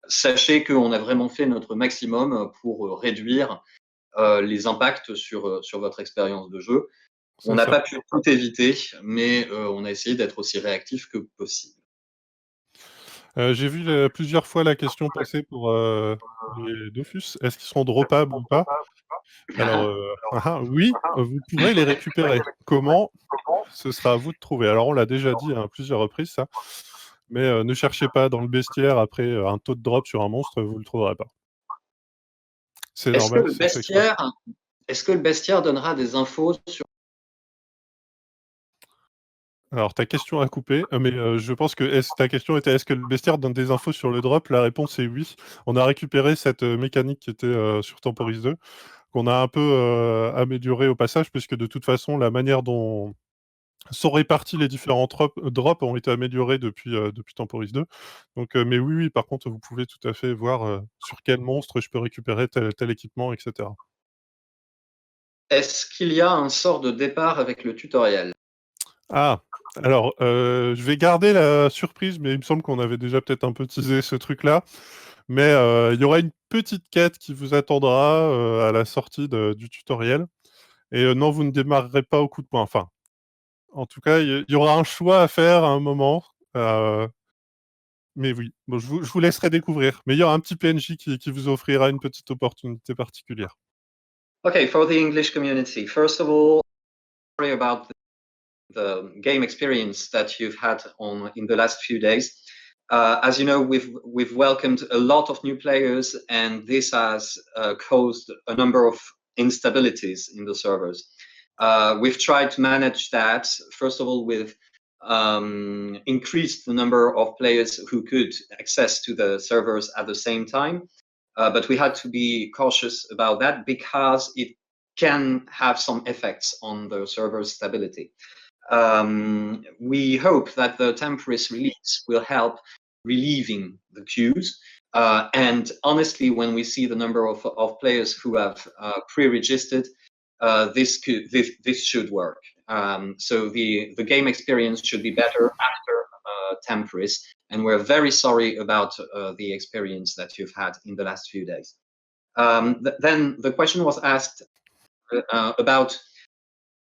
Sachez qu'on a vraiment fait notre maximum pour réduire les impacts sur votre expérience de jeu. On n'a pas pu tout éviter, mais on a essayé d'être aussi réactif que possible. J'ai vu plusieurs fois la question passer pour les Dofus. Est-ce qu'ils seront droppables ou pas? Alors, oui, vous pourrez les récupérer. Comment? Ce sera à vous de trouver. Alors, on l'a déjà dit à plusieurs reprises, ça. Mais ne cherchez pas dans le bestiaire après un taux de drop sur un monstre, vous ne le trouverez pas. C'est Est-ce que normal, le c'est fait exprès. bestiaire donnera des infos sur... Alors, ta question a coupé, mais je pense que ta question était: «Est-ce que le bestiaire donne des infos sur le drop?» La réponse est oui. On a récupéré cette mécanique qui était sur Temporis 2, qu'on a un peu améliorée au passage, puisque de toute façon, la manière dont sont répartis les différents drops ont été améliorés depuis Temporis 2. Donc, mais oui, par contre, vous pouvez tout à fait voir sur quel monstre je peux récupérer tel équipement, etc. Est-ce qu'il y a un sort de départ avec le tutoriel? Ah, alors, je vais garder la surprise, mais il me semble qu'on avait déjà peut-être un peu teasé ce truc-là. Mais il y aura une petite quête qui vous attendra à la sortie du tutoriel. Et non, vous ne démarrerez pas au coup de poing. Enfin, en tout cas, il y aura un choix à faire à un moment. Mais oui, bon, je vous laisserai découvrir. Mais il y aura un petit PNJ qui vous offrira une petite opportunité particulière. Okay, for the English community, first of all, sorry about the game experience that you've had in the last few days. As you know, we've welcomed a lot of new players, and this has caused a number of instabilities in the servers. We've tried to manage that, first of all, with increased the number of players who could access to the servers at the same time. But we had to be cautious about that because it can have some effects on the server's stability. We hope that the Temporis release will help relieving the queues. And honestly, when we see the number of players who have pre-registered, this should work. So the game experience should be better after Temporis, and we're very sorry about the experience that you've had in the last few days. Then the question was asked about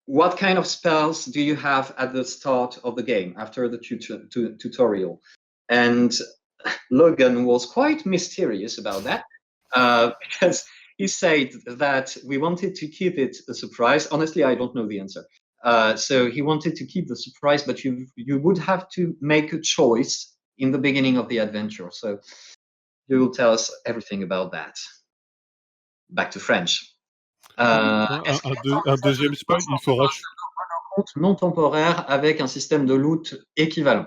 what kind of spells do you have at the start of the game after the tutorial? And Logan was quite mysterious about that because he said that we wanted to keep it a surprise. Honestly, I don't know the answer. So he wanted to keep the surprise, but you would have to make a choice in the beginning of the adventure. So you will tell us everything about that. Back to French. Un deuxième spoil, il faut rush. Compte non temporaire avec un système de loot équivalent.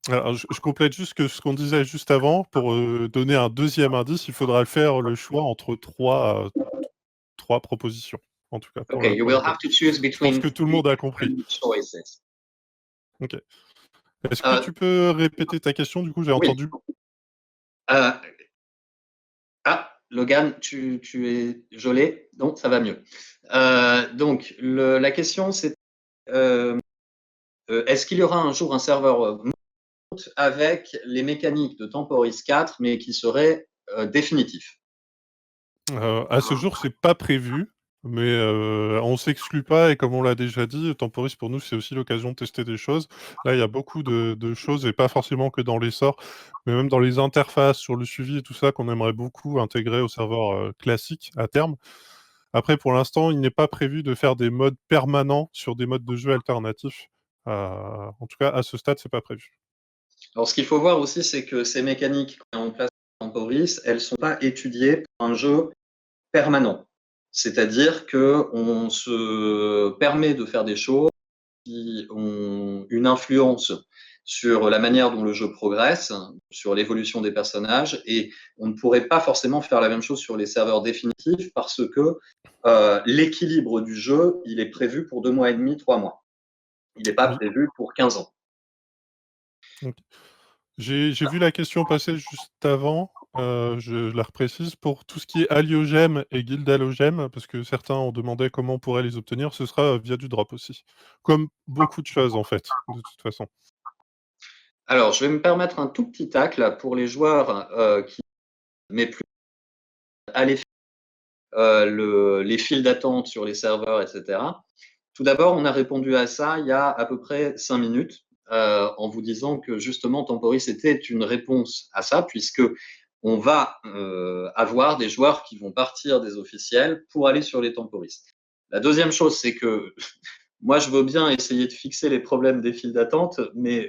Alors, je complète juste ce qu'on disait juste avant. Pour donner un deuxième indice, il faudra faire le choix entre trois propositions. En tout cas. Okay, you will have to choose between. Je pense que tout le monde a compris. Choices. Ok. Est-ce que tu peux répéter ta question? Du coup, j'ai entendu. Logan, tu es gelé, donc ça va mieux. Donc, la question, c'est est-ce qu'il y aura un jour un serveur avec les mécaniques de Temporis 4, mais qui serait définitif? À ce jour, c'est pas prévu, mais on s'exclut pas et comme on l'a déjà dit, Temporis pour nous, c'est aussi l'occasion de tester des choses. Là, il y a beaucoup de choses et pas forcément que dans les sorts, mais même dans les interfaces, sur le suivi et tout ça qu'on aimerait beaucoup intégrer au serveur classique à terme. Après, pour l'instant, il n'est pas prévu de faire des modes permanents sur des modes de jeu alternatifs. En tout cas, à ce stade, c'est pas prévu. Alors, ce qu'il faut voir aussi, c'est que ces mécaniques qu'on met en place dans Temporis, elles ne sont pas étudiées pour un jeu permanent. C'est-à-dire qu'on se permet de faire des choses qui ont une influence sur la manière dont le jeu progresse, sur l'évolution des personnages, et on ne pourrait pas forcément faire la même chose sur les serveurs définitifs parce que l'équilibre du jeu, il est prévu pour 2 mois et demi, 3 mois. Il n'est pas prévu pour 15 ans. Okay. J'ai vu la question passer juste avant, je la reprécise, pour tout ce qui est Aliogem et Guild Halogem, parce que certains ont demandé comment on pourrait les obtenir, ce sera via du drop aussi. Comme beaucoup de choses en fait, de toute façon. Alors, je vais me permettre un tout petit tacle pour les joueurs qui met plus à les files d'attente sur les serveurs, etc. Tout d'abord, on a répondu à ça il y a à peu près 5 minutes en vous disant que justement Temporis était une réponse à ça, puisque on va avoir des joueurs qui vont partir des officiels pour aller sur les Temporis. La deuxième chose, c'est que moi, je veux bien essayer de fixer les problèmes des files d'attente, mais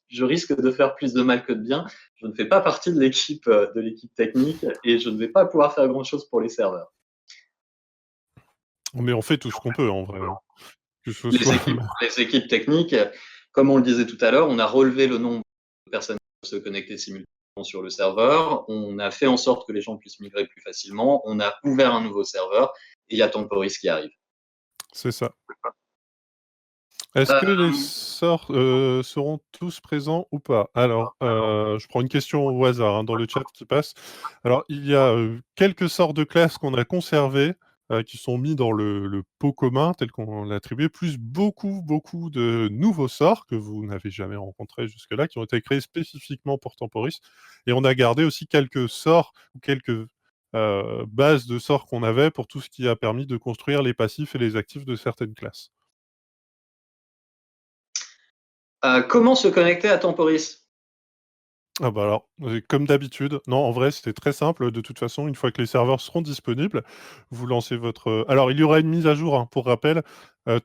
je risque de faire plus de mal que de bien. Je ne fais pas partie de l'équipe technique et je ne vais pas pouvoir faire grand-chose pour les serveurs. Mais on fait tout ce qu'on peut en vrai. Les équipes techniques, comme on le disait tout à l'heure, on a relevé le nombre de personnes qui peuvent se connecter simultanément sur le serveur, on a fait en sorte que les gens puissent migrer plus facilement, on a ouvert un nouveau serveur et il y a Temporis qui arrive. C'est ça. Est-ce que les sorts seront tous présents ou pas? Alors, je prends une question au hasard dans le chat qui passe. Alors, il y a quelques sorts de classe qu'on a conservés, qui sont mis dans le pot commun tel qu'on l'a attribué, plus beaucoup de nouveaux sorts que vous n'avez jamais rencontrés jusque-là, qui ont été créés spécifiquement pour Temporis. Et on a gardé aussi quelques sorts ou quelques bases de sorts qu'on avait pour tout ce qui a permis de construire les passifs et les actifs de certaines classes. Comment se connecter à Temporis? Ah bah alors, comme d'habitude, non, en vrai, c'était très simple. De toute façon, une fois que les serveurs seront disponibles, vous lancez votre. Alors, il y aura une mise à jour, pour rappel.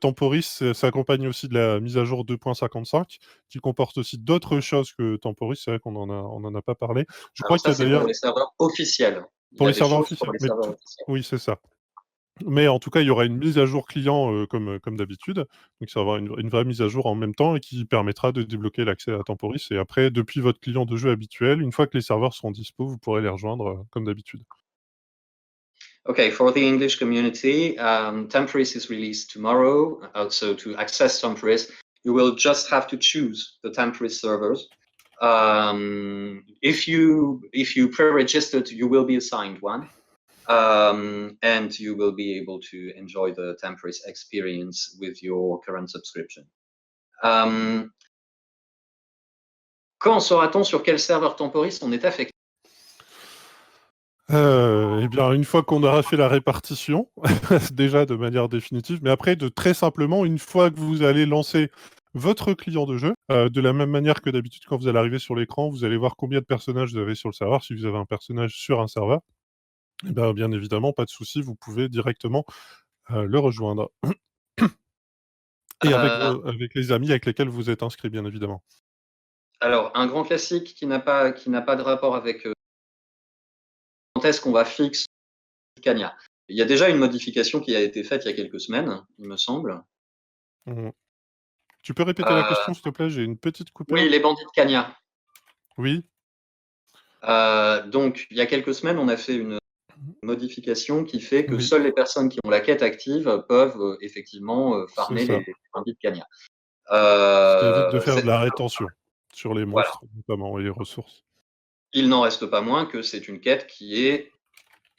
Temporis s'accompagne aussi de la mise à jour 2.55, qui comporte aussi d'autres choses que Temporis. C'est vrai qu'on en a pas parlé. Je crois qu'il y a d'ailleurs. Pour les serveurs officiels. Pour les serveurs officiels. Oui, c'est ça. Mais en tout cas, il y aura une mise à jour client comme d'habitude. Donc, ça va avoir une vraie mise à jour en même temps et qui permettra de débloquer l'accès à Temporis. Et après, depuis votre client de jeu habituel, une fois que les serveurs seront dispo, vous pourrez les rejoindre comme d'habitude. Okay, for the English community, Temporis is released tomorrow. So to access Temporis, you will just have to choose the Temporis servers. If you pre-registered, you will be assigned one. And you will be able to enjoy the Temporis experience with your current subscription. Quand saura-t-on sur quel serveur Temporis on est affecté? Eh bien, une fois qu'on aura fait la répartition, déjà de manière définitive, mais après, très simplement, une fois que vous allez lancer votre client de jeu, de la même manière que d'habitude, quand vous allez arriver sur l'écran, vous allez voir combien de personnages vous avez sur le serveur, si vous avez un personnage sur un serveur. Eh ben, bien évidemment, pas de souci, vous pouvez directement, le rejoindre et Euh, avec les amis avec lesquels vous êtes inscrit, bien évidemment. alors, un grand classique qui n'a pas de rapport avec quand est-ce qu'on va fixer Cagna. Il y a déjà une modification qui a été faite il y a quelques semaines, il me semble. Mmh. Tu peux répéter la Euh, question, s'il te plaît? J'ai une petite oui, coupure. les bandits de Cagna. Oui? Donc, il y a quelques semaines, on a fait une modification qui fait que Oui, seules les personnes qui ont la quête active peuvent effectivement c'est farmer ça. les bandits de Cagna. Ce qui évite de Euh, faire c'est- de la rétention sur les voilà. monstres, notamment et les ressources. Il n'en reste pas moins que c'est une quête qui est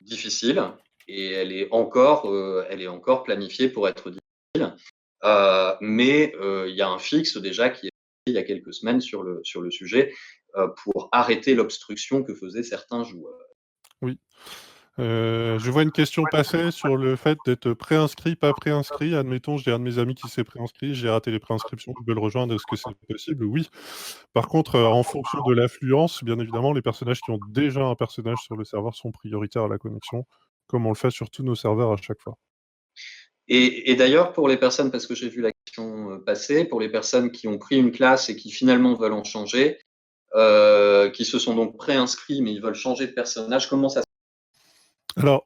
difficile et elle est encore planifiée pour être difficile. Mais il y a un fixe déjà qui est il y a quelques semaines sur le sujet pour arrêter l'obstruction que faisaient certains joueurs. Oui. Je vois une question passer sur le fait d'être préinscrit, pas préinscrit. Admettons, j'ai un de mes amis qui s'est préinscrit, j'ai raté les préinscriptions, je veux le rejoindre, est-ce que c'est possible? Oui. Par contre, en fonction de l'affluence, bien évidemment, les personnages qui ont déjà un personnage sur le serveur sont prioritaires à la connexion, comme on le fait sur tous nos serveurs à chaque fois. Et d'ailleurs, pour les personnes, parce que j'ai vu la question passer, pour les personnes qui ont pris une classe et qui finalement veulent en changer, qui se sont donc préinscrits mais ils veulent changer de personnage, comment ça se Alors,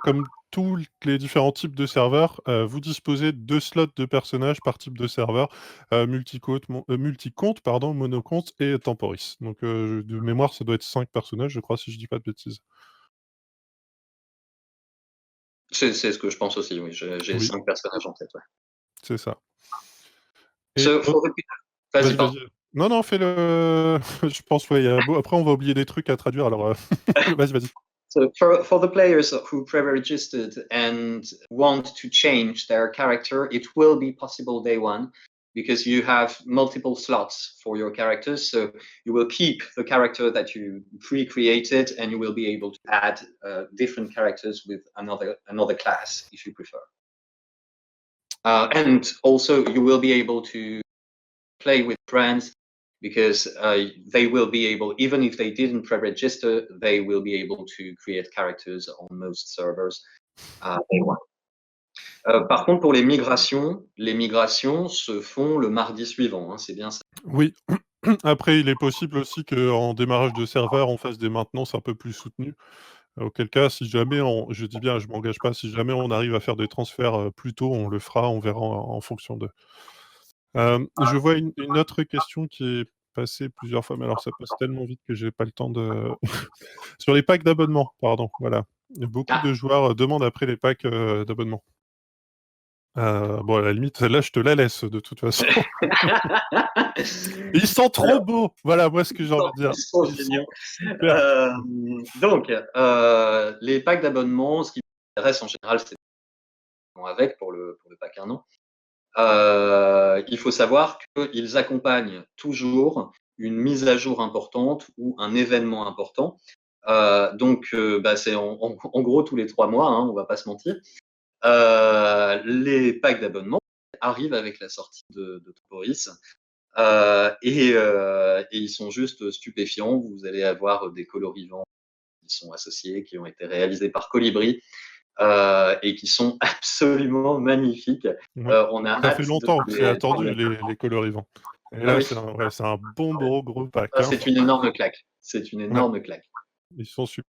comme tous les différents types de serveurs, vous disposez de 2 slots de personnages par type de serveur, multi-compte, pardon, monocompte et temporis. Donc, de mémoire, ça doit être 5 personnages, je crois, si je dis pas de bêtises. c'est ce que je pense aussi, oui. J'ai Oui, 5 personnages en tête, ouais. c'est ça et So, for the... Vas-y, vas-y, pardon. vas-y. Non, non, fais-le je pense, ouais, il y a beau après on va oublier des trucs à traduire alors, vas-y, vas-y. So for the players who pre-registered and want to change their character, it will be possible day one because you have multiple slots for your characters. So you will keep the character that you pre-created, and you will be able to add different characters with another class if you prefer. And also you will be able to play with friends because they will be able, even if they didn't pre-register, they will be able to create characters on most servers. Day one. Par contre, pour les migrations se font le mardi suivant, hein, c'est bien ça. Oui, après il est possible aussi qu'en démarrage de serveur, on fasse des maintenances un peu plus soutenues. Auquel cas, si jamais je dis bien, je m'engage pas, si jamais on arrive à faire des transferts, plus tôt, on le fera, on verra en fonction de. Je vois une autre question qui est passée plusieurs fois, mais alors ça passe tellement vite que j'ai pas le temps de sur les packs d'abonnement, pardon, voilà. Beaucoup de Ah. joueurs, demandent après les packs, d'abonnement. Bon, à la limite, celle-là, je te la laisse de toute façon. Ils sont trop Alors, beaux! Voilà, moi, ce que j'ai envie de dire. ils sont Ils sont géniaux. super. Donc, les packs d'abonnement, ce qui m'intéresse en général, c'est avec pour le pack 1 an. Il faut savoir qu'ils accompagnent toujours une mise à jour importante ou un événement important. Donc, bah, c'est en gros tous les 3 mois, hein, on va pas se mentir. Les packs d'abonnement arrivent avec la sortie de Toporis. Et ils sont juste stupéfiants. Vous allez avoir des colorivants qui sont associés, qui ont été réalisés par Colibri et qui sont absolument magnifiques. Ouais. On a Ça fait hâte de longtemps que c'est attendu les... les colorivants. Et Ah là, oui, c'est un bon gros pack, ça, hein. c'est une énorme claque. C'est une Ouais, énorme claque. ils sont super.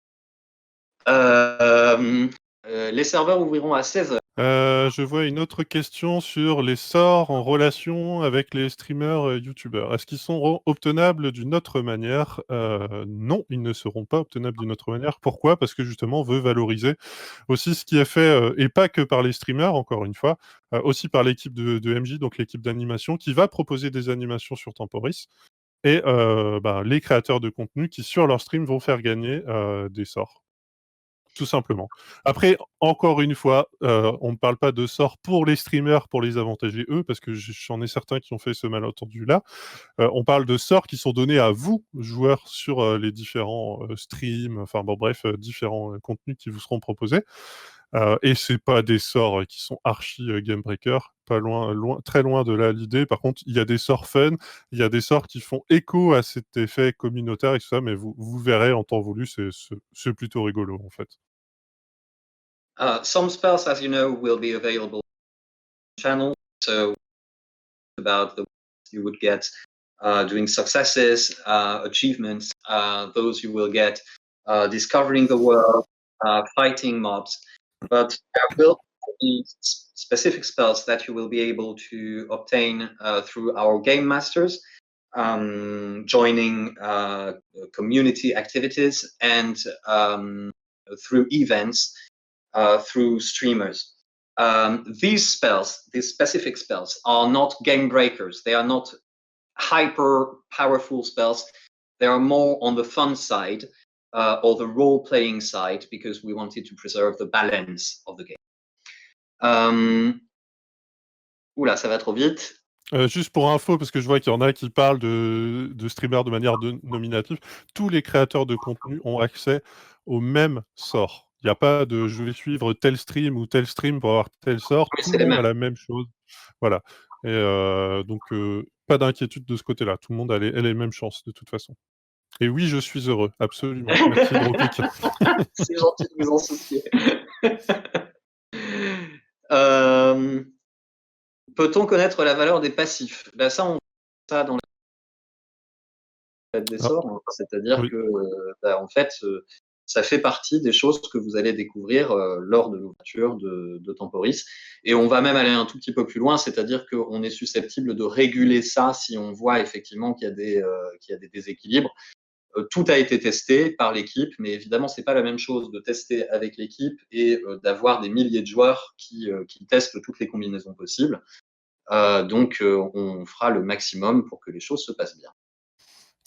Euh, les serveurs ouvriront à 16h. Je vois une autre question sur les sorts en relation avec les streamers, youtubeurs. Est-ce qu'ils seront obtenables d'une autre manière? Non, ils ne seront pas obtenables d'une autre manière. Pourquoi? Parce que justement, on veut valoriser aussi ce qui est fait, et pas que par les streamers, encore une fois, aussi par l'équipe de MJ, donc l'équipe d'animation, qui va proposer des animations sur Temporis et bah, les créateurs de contenu qui, sur leur stream, vont faire gagner, des sorts. Tout simplement. Après, encore une fois, on ne parle pas de sorts pour les streamers, pour les avantager eux, parce que j'en ai certains qui ont fait ce malentendu-là. On parle de sorts qui sont donnés à vous, joueurs, sur, les différents, streams, enfin bon bref, différents, contenus qui vous seront proposés. Et c'est pas des sorts, qui sont archi, game breaker, pas loin très loin de là l'idée. Par contre, il y a des sorts fun, il y a des sorts qui font écho à cet effet communautaire et tout ça, mais vous verrez en temps voulu, c'est plutôt rigolo, en fait. Some spells, as you know, will be available on the channel. So about the you would get doing successes, achievements, those you will get discovering the world, fighting mobs. But there will be specific spells that you will be able to obtain through our game masters, joining community activities, and through events, through streamers. These spells, these specific spells, are not game breakers. They are not hyper powerful spells. They are more on the fun side or the role-playing side, because we wanted to preserve the balance of the game. Oula, ça va trop vite. Juste pour info, parce que je vois qu'il y en a qui parlent de streamers de manière nominative, tous les créateurs de contenu ont accès au même sort. Il n'y a pas de je vais suivre tel stream ou tel stream pour avoir tel sort. Oui, Tout c'est le les monde mêmes. a la même chose. Voilà. Et donc, pas d'inquiétude de ce côté-là. Tout le monde a les mêmes chances de toute façon. Et oui, je suis heureux, absolument. Merci Dropkick. C'est gentil de vous en soucier. Peut-on connaître la valeur des passifs? Ben ça, on ça dans la des sorts, c'est-à-dire Oui. que en fait, ça fait partie des choses que vous allez découvrir lors de l'ouverture de Temporis. Et on va même aller un tout petit peu plus loin, c'est-à-dire qu'on est susceptible de réguler ça si on voit effectivement qu'il y a des déséquilibres. Tout a été testé par l'équipe, mais évidemment, c'est pas la même chose de tester avec l'équipe et d'avoir des milliers de joueurs qui testent toutes les combinaisons possibles. Donc, on fera le maximum pour que les choses se passent bien.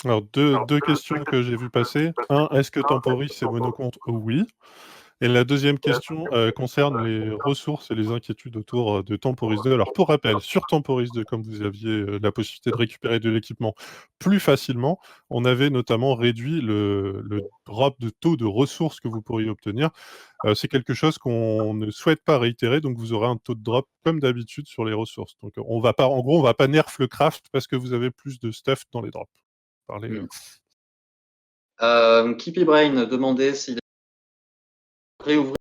Alors, deux questions que j'ai vues passer. Un, est-ce que Temporis c'est monocompte? Oui. Et la deuxième question concerne les ressources et les inquiétudes autour de Temporis 2. Alors, pour rappel, sur Temporis 2, comme vous aviez la possibilité de récupérer de l'équipement plus facilement, on avait notamment réduit le drop de taux de ressources que vous pourriez obtenir. C'est quelque chose qu'on ne souhaite pas réitérer, donc vous aurez un taux de drop comme d'habitude sur les ressources. Donc, on va pas, en gros, on va pas nerf le craft parce que vous avez plus de stuff dans les drops. Kippy Brain demandait s'il réouvrir.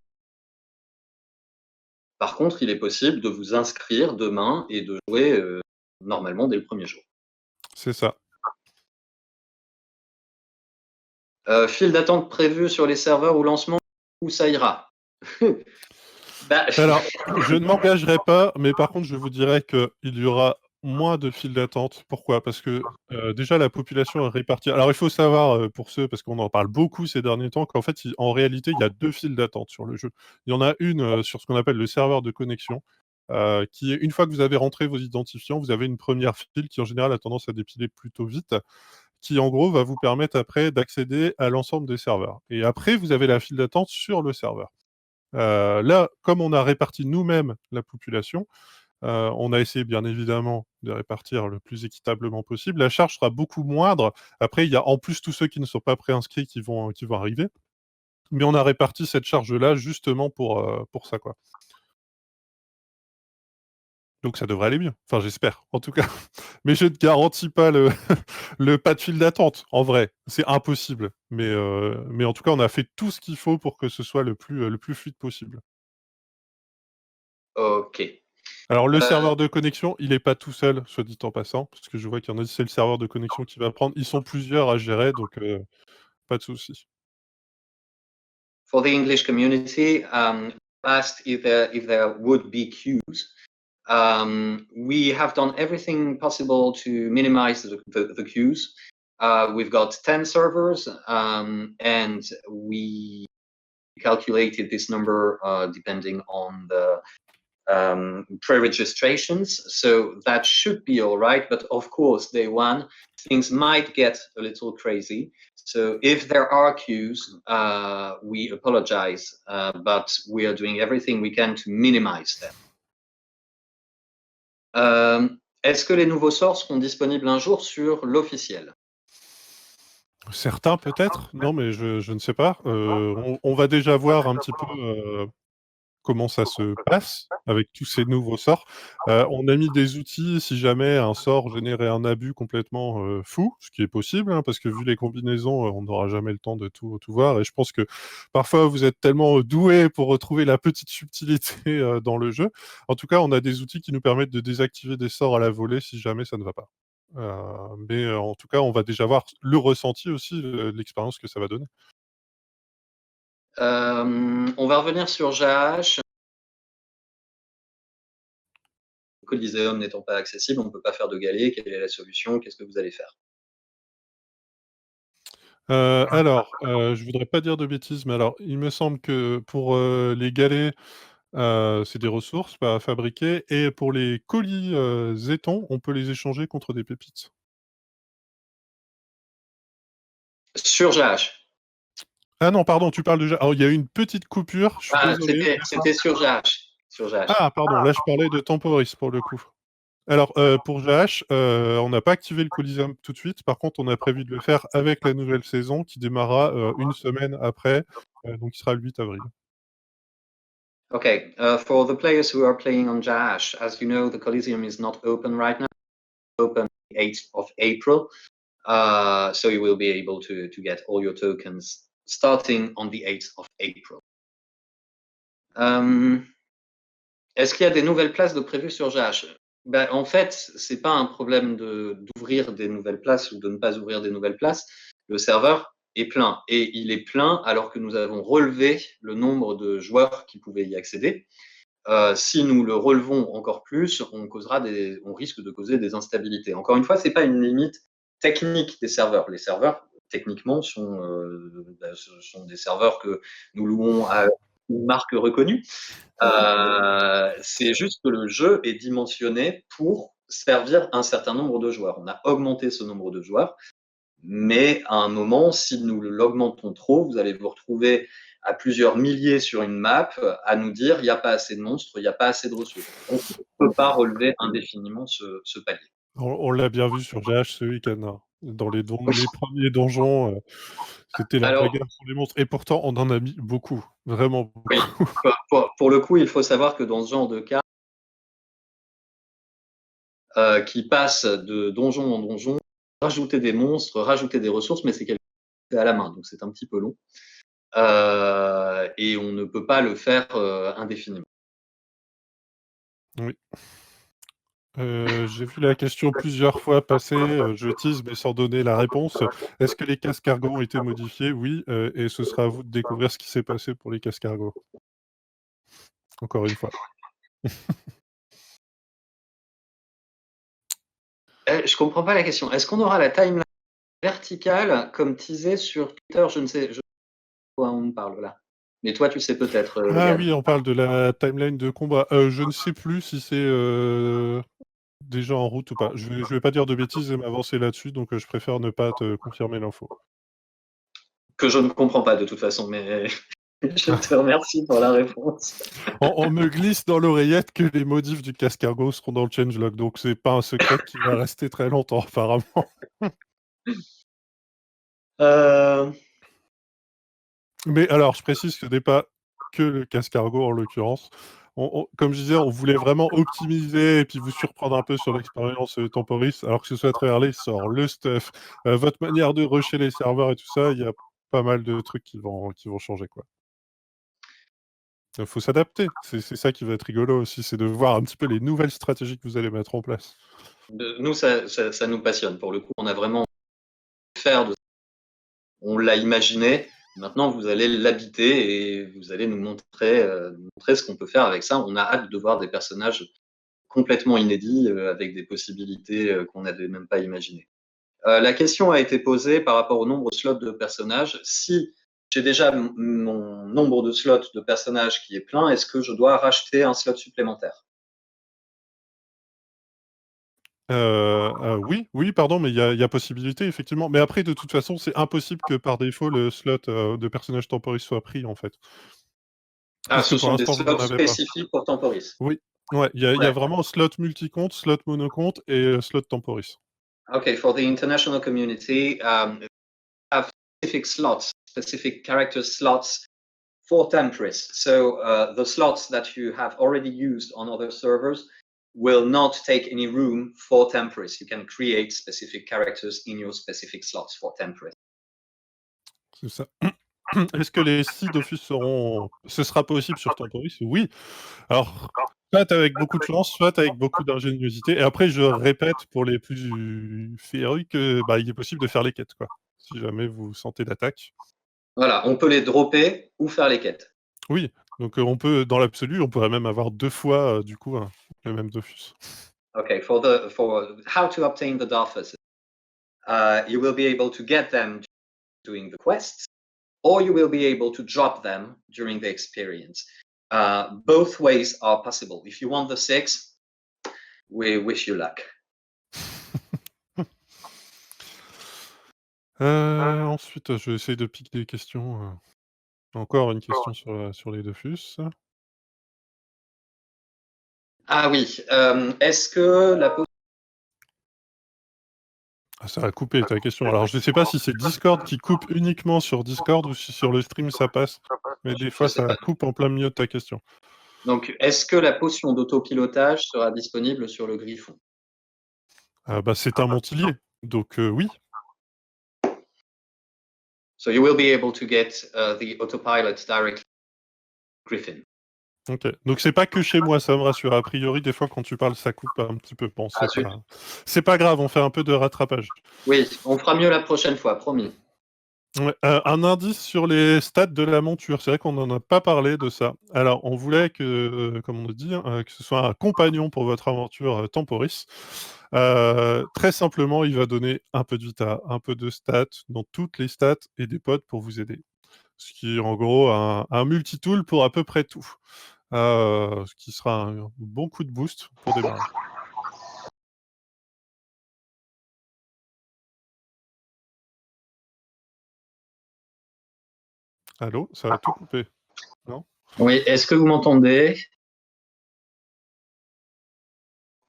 Par contre, il est possible de vous inscrire demain et de jouer normalement dès le premier jour. C'est ça. File d'attente prévu sur les serveurs au lancement, où ça ira? Alors, je ne m'engagerai pas, mais par contre, je vous dirais qu'il y aura moins de files d'attente. Pourquoi? Parce que déjà, la population est répartie. Alors, il faut savoir, pour ceux, parce qu'on en parle beaucoup ces derniers temps, qu'en fait, en réalité, il y a deux files d'attente sur le jeu. Il y en a une sur ce qu'on appelle le serveur de connexion, qui est, une fois que vous avez rentré vos identifiants, vous avez une première file qui, en général, a tendance à dépiler plutôt vite, qui, en gros, va vous permettre après d'accéder à l'ensemble des serveurs. Et après, vous avez la file d'attente sur le serveur. Là, comme on a réparti nous-mêmes la population, on a essayé bien évidemment de répartir le plus équitablement possible. La charge sera beaucoup moindre. Après, il y a en plus tous ceux qui ne sont pas préinscrits qui vont arriver. Mais on a réparti cette charge-là justement pour ça, quoi. Donc ça devrait aller mieux. Enfin, j'espère, en tout cas. Mais je ne garantis pas le pas de file d'attente, en vrai. C'est impossible. Mais en tout cas, on a fait tout ce qu'il faut pour que ce soit le plus fluide possible. Ok. Alors, le serveur de connexion, il n'est pas tout seul, soit dit en passant, parce que je vois qu'il y en a, c'est le serveur de connexion qui va prendre. Ils sont plusieurs à gérer, donc pas de souci. For the English community, asked if there would be queues. We have done everything possible to minimize the queues. We've got 10 servers, and we calculated this number depending on the pre-registrations, so that should be all right. But of course, day one, things might get a little crazy. So if there are queues, we apologize, but we are doing everything we can to minimize them. Est-ce que les nouveaux sorts seront disponibles un jour sur l'officiel? Certains peut-être, non mais je ne sais pas. On va déjà voir un petit peu comment ça se passe avec tous ces nouveaux sorts. On a mis des outils si jamais un sort générait un abus complètement, fou, ce qui est possible, hein, parce que vu les combinaisons, on n'aura jamais le temps de tout voir et je pense que parfois vous êtes tellement, doués pour retrouver la petite subtilité, dans le jeu. En tout cas, on a des outils qui nous permettent de désactiver des sorts à la volée si jamais ça ne va pas. Mais en tout cas, on va déjà voir le ressenti aussi, l'expérience que ça va donner. On va revenir sur Jaash. Coliseum n'étant pas accessible, on ne peut pas faire de galets. Quelle est la solution? Qu'est-ce que vous allez faire? Alors, je voudrais pas dire de bêtises, mais alors il me semble que pour, les galets, c'est des ressources pas à fabriquer et pour les colis, Zeton, on peut les échanger contre des pépites. Sur Jaash. Ah non, pardon, tu parles de Ja, alors il y a eu une petite coupure, je suis Ah, désolé. c'était sur Jaash. Sur Jaash. Ah pardon, là je parlais de Temporis pour le coup. Alors, pour Jaash, on n'a pas activé le Coliseum tout de suite. Par contre, on a prévu de le faire avec la nouvelle saison qui démarrera, 1 semaine après, donc qui sera le 8 avril. Okay, for the players who are playing on Jaash, as you know, the Coliseum is not open right now. Open 8th of April, so you will be able to get all your tokens starting on the 8th of April. Est-ce qu'il y a des nouvelles places de prévues sur Jaash? Ben, en fait, c'est pas un problème d'ouvrir des nouvelles places ou de ne pas ouvrir des nouvelles places. Le serveur est plein et il est plein alors que nous avons relevé le nombre de joueurs qui pouvaient y accéder. Si nous le relevons encore plus, on risque de causer des instabilités. Encore une fois, c'est pas une limite technique des serveurs. Les serveurs, techniquement, sont des serveurs que nous louons à une marque reconnue. C'est juste que le jeu est dimensionné pour servir un certain nombre de joueurs. On a augmenté ce nombre de joueurs, mais à un moment, si nous l'augmentons trop, vous allez vous retrouver à plusieurs milliers sur une map à nous dire il n'y a pas assez de monstres, il n'y a pas assez de ressources. On ne peut pas relever indéfiniment ce palier. On l'a bien vu sur GH ce week-end, hein. Dans les premiers donjons, c'était la Alors, bagarre pour les monstres et pourtant on en a mis beaucoup, vraiment beaucoup. oui, pour le coup, il faut savoir que dans ce genre de cas, qui passe de donjon en donjon, rajouter des monstres, rajouter des ressources, mais c'est quelque chose qui est à la main, donc c'est un petit peu long. Et on ne peut pas le faire indéfiniment. Oui. J'ai vu la question plusieurs fois passer, je tease mais sans donner la réponse. Est-ce que les cascargots ont été modifiés? Oui, et ce sera à vous de découvrir ce qui s'est passé pour les cascargots. Encore une fois. Je comprends pas la question. Est-ce qu'on aura la timeline verticale comme teasé sur Twitter? Je ne sais pas quoi on parle là. Mais toi, tu sais peut-être, Ah Logan. oui, on parle de la timeline de combat. Je ne sais plus si c'est, déjà en route ou pas. Je vais pas dire de bêtises et m'avancer là-dessus, donc je préfère ne pas te confirmer l'info. Que je ne comprends pas de toute façon, mais je te remercie pour la réponse. On me glisse dans l'oreillette que les modifs du cascargo seront dans le changelog, donc c'est pas un secret qui va rester très longtemps apparemment. Euh, Mais alors, je précise que ce n'est pas que le cascargo en l'occurrence. Comme je disais, on voulait vraiment optimiser et puis vous surprendre un peu sur l'expérience Temporis, alors que ce soit à travers les sorts, le stuff, votre manière de rusher les serveurs et tout ça, il y a pas mal de trucs qui vont changer, quoi. Faut s'adapter. C'est ça qui va être rigolo aussi, c'est de voir un petit peu les nouvelles stratégies que vous allez mettre en place. nous, ça nous passionne. Pour le coup, on a vraiment faire de on l'a imaginé. Maintenant, vous allez l'habiter et vous allez nous montrer ce qu'on peut faire avec ça. On a hâte de voir des personnages complètement inédits avec des possibilités qu'on n'avait même pas imaginées. La question a été posée par rapport au nombre de slots de personnages. Si j'ai déjà mon nombre de slots de personnages qui est plein, est-ce que je dois racheter un slot supplémentaire? Oui, oui, pardon, mais il y a possibilité effectivement. Mais après, de toute façon, c'est impossible que par défaut le slot, de personnage temporis soit pris, en fait. Ah, Puisque ce pour sont des l'instant, vous n'en slots avez pas. spécifiques pour Temporis. Oui, ouais, il y a Ouais. vraiment slot multi-compte, slot monocompte et slot temporis. Okay, for the international community, have specific slots, specific character slots for Temporis. So the slots that you have already used on other servers will not take any room for Temporis. You can create specific characters in your specific slots for Temporis. C'est ça. Est-ce que les 6 Dofus ce sera possible sur Temporis? Oui. Alors, soit avec beaucoup de chance, soit avec beaucoup d'ingéniosité. Et après, je répète pour les plus férus que il est possible de faire les quêtes, quoi. Si jamais vous sentez d'attaque. Voilà, on peut les dropper ou faire les quêtes. Oui, donc on peut, dans l'absolu, on pourrait même avoir 2 fois, du coup, le même Dofus. Okay, for how to obtain the Dofus, you will be able to get them doing the quests, or you will be able to drop them during the experience. Both ways are possible. If you want the 6, we wish you luck. Ensuite, je vais essayer de piquer des questions. Encore une question sur les Dofus. Ah oui, est-ce que la Ah, ça a coupé ta question. Alors, je ne sais pas si c'est Discord qui coupe uniquement sur Discord ou si sur le stream ça passe. Mais des fois, ça coupe en plein milieu de ta question. Donc, est-ce que la potion d'autopilotage sera disponible sur le Griffon? C'est un Montilier, donc oui. So you will be able to get the autopilot directly Griffin. Ok. Donc c'est pas que chez moi, ça me rassure. A priori, des fois, quand tu parles, ça coupe un petit peu. Bon, c'est pas grave, on fait un peu de rattrapage. Oui, on fera mieux la prochaine fois, promis. Ouais, un indice sur les stats de la monture. C'est vrai qu'on n'en a pas parlé de ça. Alors, on voulait que, comme on a dit, que ce soit un compagnon pour votre aventure Temporis. Très simplement, il va donner un peu de vita, un peu de stats, dans toutes les stats et des pods pour vous aider. Ce qui est en gros un multi-tool pour à peu près tout. Ce qui sera un bon coup de boost pour démarrer. Allô, ça a tout coupé, non? Oui, est-ce que vous m'entendez?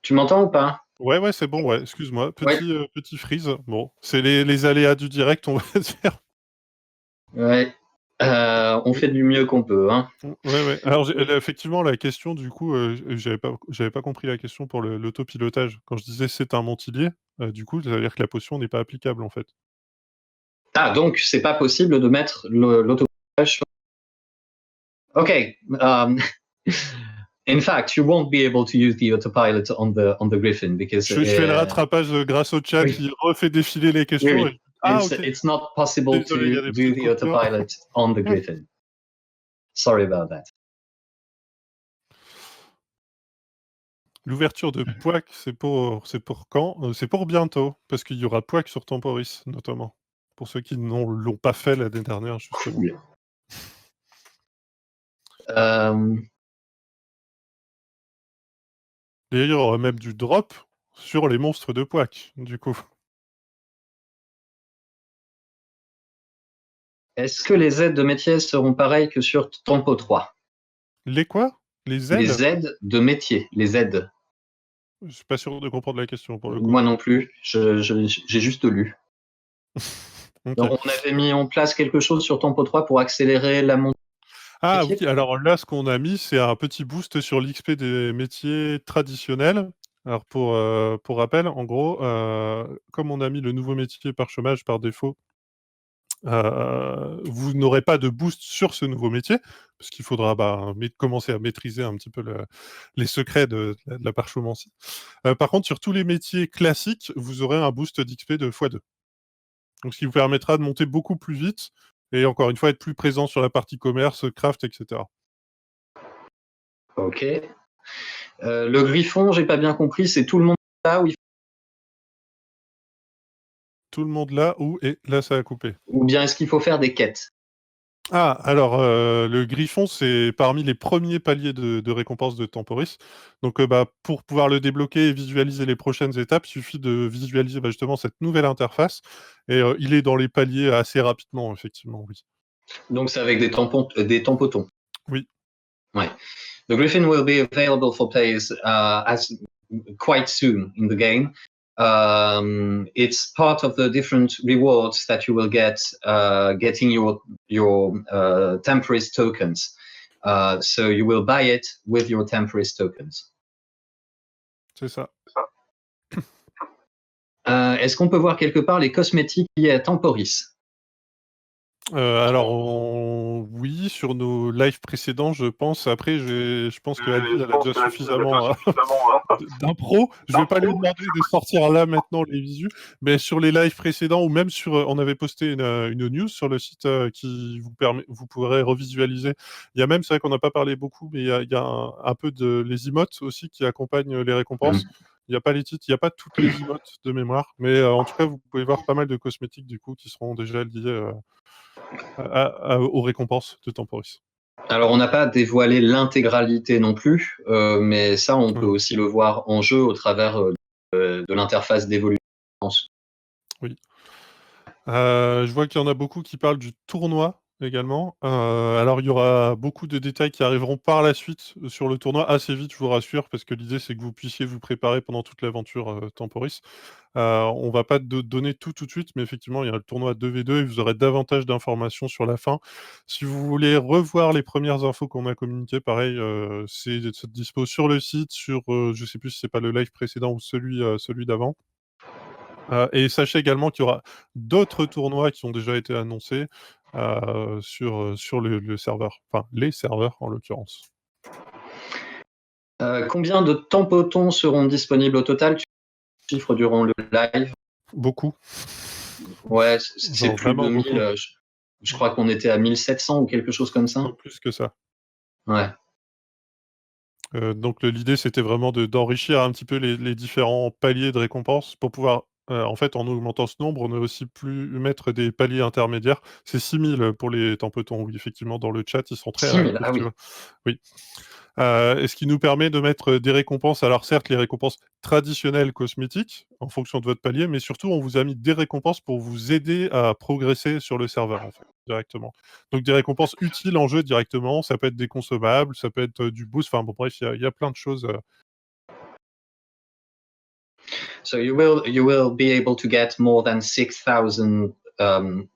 Tu m'entends ou pas? Ouais, c'est bon, ouais, excuse-moi. Petit freeze. Bon, c'est les aléas du direct, on va dire. Ouais, on fait du mieux qu'on peut, hein. Ouais. Alors, effectivement, la question, du coup, j'avais pas compris la question pour l'autopilotage. Quand je disais c'est un Montilier, du coup, ça veut dire que la potion n'est pas applicable, en fait. Ah, donc c'est pas possible de mettre l'autopilotage sur... Ok. In fact, you won't be able to use the autopilot on the Griffin because je fais le rattrapage grâce au chat qui refait défiler les questions. Oui. It's not possible to do the autopilot on the Griffin. Sorry about that. L'ouverture de POAC, c'est pour quand? C'est pour bientôt, parce qu'il y aura POAC sur Temporis, notamment. Pour ceux qui ne l'ont pas fait l'année dernière, justement. Oui. Et il y aura même du drop sur les monstres de POAC, du coup. Est-ce que les aides de métier seront pareilles que sur Tempo 3? Les quoi? Les aides? Les aides de métier, les aides. Je suis pas sûr de comprendre la question, pour le coup. Moi non plus, j'ai juste lu. Okay. Donc, on avait mis en place quelque chose sur Tempo 3 pour accélérer la montée. Ah oui, alors là, ce qu'on a mis, c'est un petit boost sur l'XP des métiers traditionnels. Alors pour rappel, en gros, comme on a mis le nouveau métier par chômage par défaut, vous n'aurez pas de boost sur ce nouveau métier, parce qu'il faudra commencer à maîtriser un petit peu les secrets de la parchomancie. Par contre, sur tous les métiers classiques, vous aurez un boost d'XP de x2. Donc ce qui vous permettra de monter beaucoup plus vite, et encore une fois, être plus présent sur la partie commerce, craft, etc. Ok. Le Griffon, j'ai pas bien compris, c'est tout le monde là où il... Tout le monde là où? Et là, ça a coupé. Ou bien est-ce qu'il faut faire des quêtes? Ah, alors, le Griffon, c'est parmi les premiers paliers de récompense de Temporis. Donc, pour pouvoir le débloquer et visualiser les prochaines étapes, il suffit de visualiser justement cette nouvelle interface. Et il est dans les paliers assez rapidement, effectivement, oui. Donc c'est avec des tampotons. Oui. Ouais. The Griffin will be available for players as quite soon in the game. It's part of the different rewards that you will get getting your Temporis tokens. So you will buy it with your Temporis tokens. C'est ça. Est-ce qu'on peut voir quelque part les cosmétiques liés à Temporis? Alors oui, sur nos lives précédents, je pense. Après, je pense que Alvin, elle a déjà suffisamment d'impro. Je vais pas lui demander de sortir là maintenant les visus, mais sur les lives précédents ou même sur, on avait posté une news sur le site qui vous pourrez revisualiser. Il y a même, c'est vrai qu'on n'a pas parlé beaucoup, mais il y a un peu de les emotes aussi qui accompagnent les récompenses. Il n'y a pas les titres, il n'y a pas toutes les emotes de mémoire, mais en tout cas, vous pouvez voir pas mal de cosmétiques du coup qui seront déjà liés aux récompenses de Temporis. Alors, on n'a pas dévoilé l'intégralité non plus, mais ça, on peut aussi le voir en jeu au travers de l'interface d'évolution. Oui. Je vois qu'il y en a beaucoup qui parlent du tournoi également. Alors, il y aura beaucoup de détails qui arriveront par la suite sur le tournoi, assez vite, je vous rassure, parce que l'idée, c'est que vous puissiez vous préparer pendant toute l'aventure Temporis. On va pas donner tout de suite, mais effectivement, il y a le tournoi 2v2 et vous aurez davantage d'informations sur la fin. Si vous voulez revoir les premières infos qu'on a communiquées, pareil, c'est dispo sur le site, sur, je sais plus si c'est pas le live précédent ou celui d'avant. Et sachez également qu'il y aura d'autres tournois qui ont déjà été annoncés sur le serveur, enfin les serveurs en l'occurrence. Combien de tampotons seront disponibles au total? Chiffres durant le live? Beaucoup. Ouais, c'est plus de 1000. Beaucoup. Je crois qu'on était à 1700 ou quelque chose comme ça. Non, plus que ça. Ouais. Donc l'idée, c'était vraiment d'enrichir un petit peu les différents paliers de récompenses pour pouvoir, en fait, en augmentant ce nombre, on a aussi pu mettre des paliers intermédiaires. C'est 6000 pour les tampotons, oui, effectivement, dans le chat, ils sont très 6000, réactifs, ah oui. tu vois. Oui. Et ce qui nous permet de mettre des récompenses, alors certes, les récompenses traditionnelles cosmétiques, en fonction de votre palier, mais surtout, on vous a mis des récompenses pour vous aider à progresser sur le serveur, en fait, directement. Donc des récompenses utiles en jeu directement, ça peut être des consommables, ça peut être du boost, enfin bon, bref, il y a plein de choses. So you will be able to get more than 6,000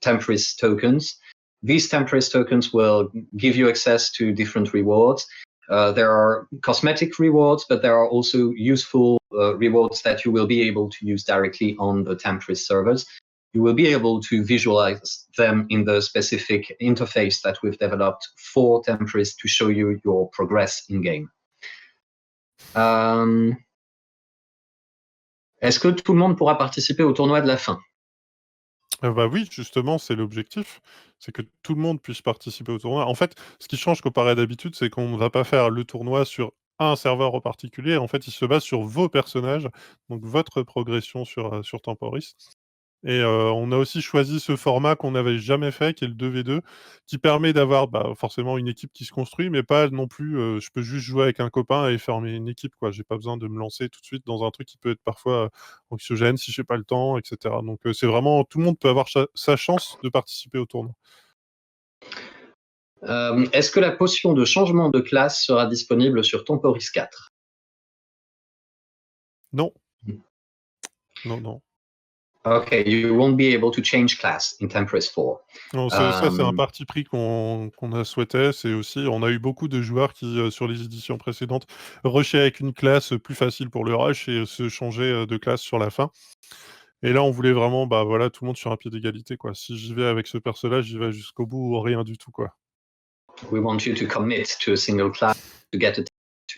Temporis tokens. These Temporis tokens will give you access to different rewards. There are cosmetic rewards, but there are also useful rewards that you will be able to use directly on the Temporis servers. You will be able to visualize them in the specific interface that we've developed for Temporis to show you your progress in game. Est-ce que tout le monde pourra participer au tournoi de la fin? Bah oui, justement, c'est l'objectif, c'est que tout le monde puisse participer au tournoi. En fait, ce qui change comparé à d'habitude, c'est qu'on ne va pas faire le tournoi sur un serveur en particulier. En fait, il se base sur vos personnages, donc votre progression sur Temporis. Et on a aussi choisi ce format qu'on n'avait jamais fait, qui est le 2v2, qui permet d'avoir, bah, forcément une équipe qui se construit, mais pas non plus, je peux juste jouer avec un copain et former une équipe, quoi. J'ai pas besoin de me lancer tout de suite dans un truc qui peut être parfois anxiogène si j'ai pas le temps, et cetera. Donc c'est vraiment tout le monde peut avoir sa chance de participer au tournoi. Est-ce que la potion de changement de classe sera disponible sur Temporis 4? Non. Non. Okay, you won't be able to change class in Temporis 4. Non, ça, c'est un parti pris qu'on a souhaité. C'est aussi, on a eu beaucoup de joueurs qui, sur les éditions précédentes, rushaient avec une classe plus facile pour le rush et se changer de classe sur la fin. Et là, on voulait vraiment, bah voilà, tout le monde sur un pied d'égalité, quoi. Si j'y vais avec ce perso-là, j'y vais jusqu'au bout ou rien du tout, quoi. We want you to commit to a single class to get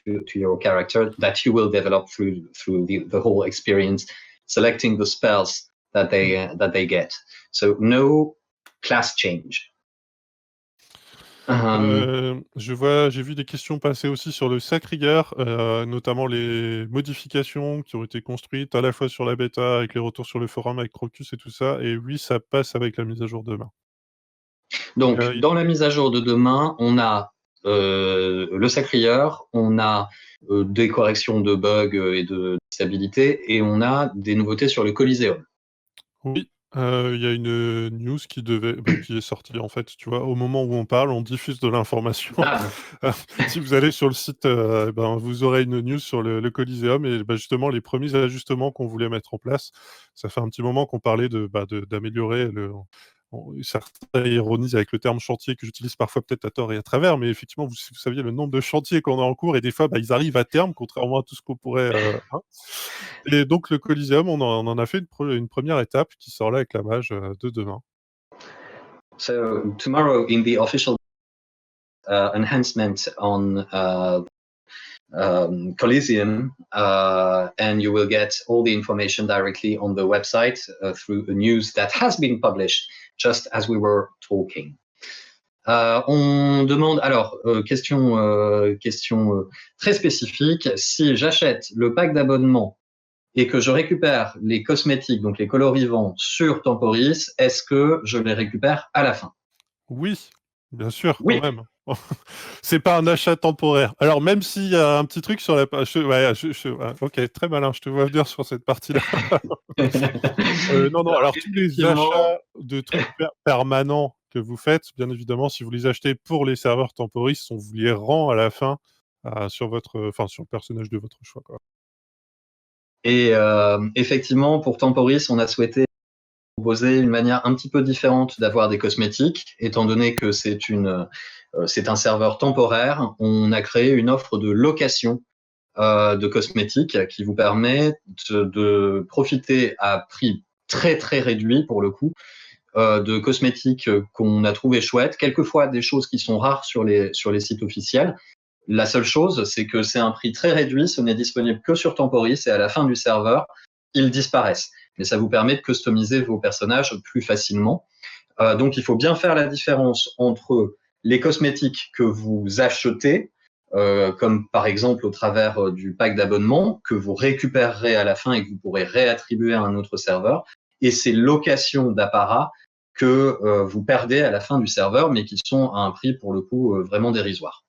to your character that you will develop through the whole experience, selecting the spells that they get. So no class change. J'ai vu des questions passer aussi sur le Sacrier, notamment les modifications qui ont été construites à la fois sur la bêta, avec les retours sur le forum, avec Crocus et tout ça. Et oui, ça passe avec la mise à jour demain. Donc, dans la mise à jour de demain, on a le Sacrier, on a des corrections de bugs et de stabilité, et on a des nouveautés sur le Coliseum. Oui, Il y a une news qui est sortie, en fait, tu vois? Au moment où on parle, on diffuse de l'information. Ah, Si vous allez sur le site, vous aurez une news sur le Coliseum et justement les premiers ajustements qu'on voulait mettre en place. Ça fait un petit moment qu'on parlait d'améliorer certains ironisent avec le terme chantier que j'utilise parfois peut-être à tort et à travers, mais effectivement, si vous saviez le nombre de chantiers qu'on a en cours et des fois, ils arrivent à terme, contrairement à tout ce qu'on pourrait, hein. Et donc le Coliseum, on en a fait une première étape qui sort là avec la mage, de demain. so tomorrow in the official enhancement on Coliseum, and you will get all the information directly on the website through a news that has been published just as we were talking. On demande alors question très spécifique. Si j'achète le pack d'abonnement et que je récupère les cosmétiques, donc les colorivants sur Temporis, est-ce que je les récupère à la fin? Oui, bien sûr, quand Oui. même. C'est pas un achat temporaire. Alors même s'il y a un petit truc sur la page, OK, très malin, je te vois venir sur cette partie-là. Non, Alors, alors tous les achats de trucs permanents que vous faites, bien évidemment, si vous les achetez pour les serveurs Temporis, on vous les rend à la fin, sur le personnage de votre choix, quoi. Et effectivement, pour Temporis, on a souhaité proposer une manière un petit peu différente d'avoir des cosmétiques, étant donné que c'est un serveur temporaire. On a créé une offre de location de cosmétiques qui vous permet de profiter à prix très très réduit pour le coup de cosmétiques qu'on a trouvé chouettes, quelquefois des choses qui sont rares sur les sites officiels. La seule chose, c'est que c'est un prix très réduit, ce n'est disponible que sur Temporis et à la fin du serveur, ils disparaissent. Mais ça vous permet de customiser vos personnages plus facilement. Donc il faut bien faire la différence entre les cosmétiques que vous achetez, comme par exemple au travers du pack d'abonnement, que vous récupérerez à la fin et que vous pourrez réattribuer à un autre serveur, et ces locations d'apparat que vous perdez à la fin du serveur, mais qui sont à un prix pour le coup vraiment dérisoire.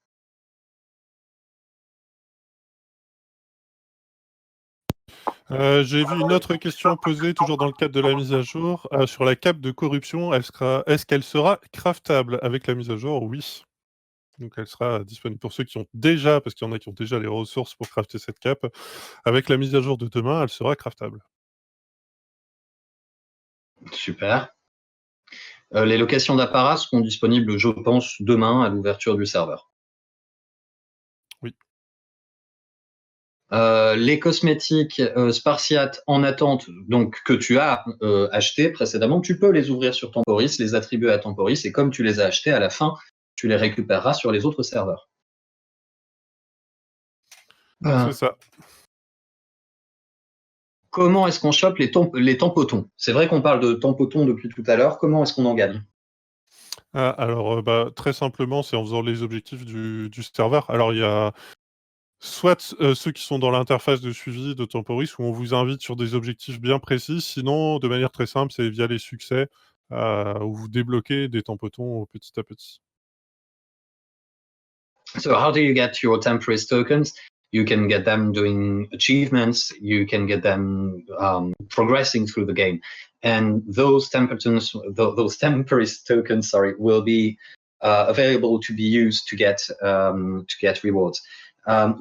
J'ai vu une autre question posée, toujours dans le cadre de la mise à jour, sur la cape de corruption. Est-ce qu'elle sera craftable avec la mise à jour? Oui. Donc elle sera disponible pour ceux qui ont déjà, parce qu'il y en a qui ont déjà les ressources pour crafter cette cape. Avec la mise à jour de demain, elle sera craftable. Super. Les locations d'apparat seront disponibles, je pense, demain à l'ouverture du serveur. Oui. Les cosmétiques spartiates en attente, donc que tu as achetés précédemment, tu peux les ouvrir sur Temporis, les attribuer à Temporis, et comme tu les as achetés, à la fin, tu les récupéreras sur les autres serveurs. C'est ça. Comment est-ce qu'on chope les tampotons? C'est vrai qu'on parle de tampotons depuis tout à l'heure. Comment est-ce qu'on en gagne? Alors, très simplement, c'est en faisant les objectifs du serveur. Alors il y a soit, ceux qui sont dans l'interface de suivi de Temporis où on vous invite sur des objectifs bien précis. Sinon, de manière très simple, c'est via les succès, où vous débloquez des tampotons petit à petit. So how do you get your Temporis tokens? You can get them doing achievements. You can get them progressing through the game, and those Temporis tokens, will be available to be used to get rewards.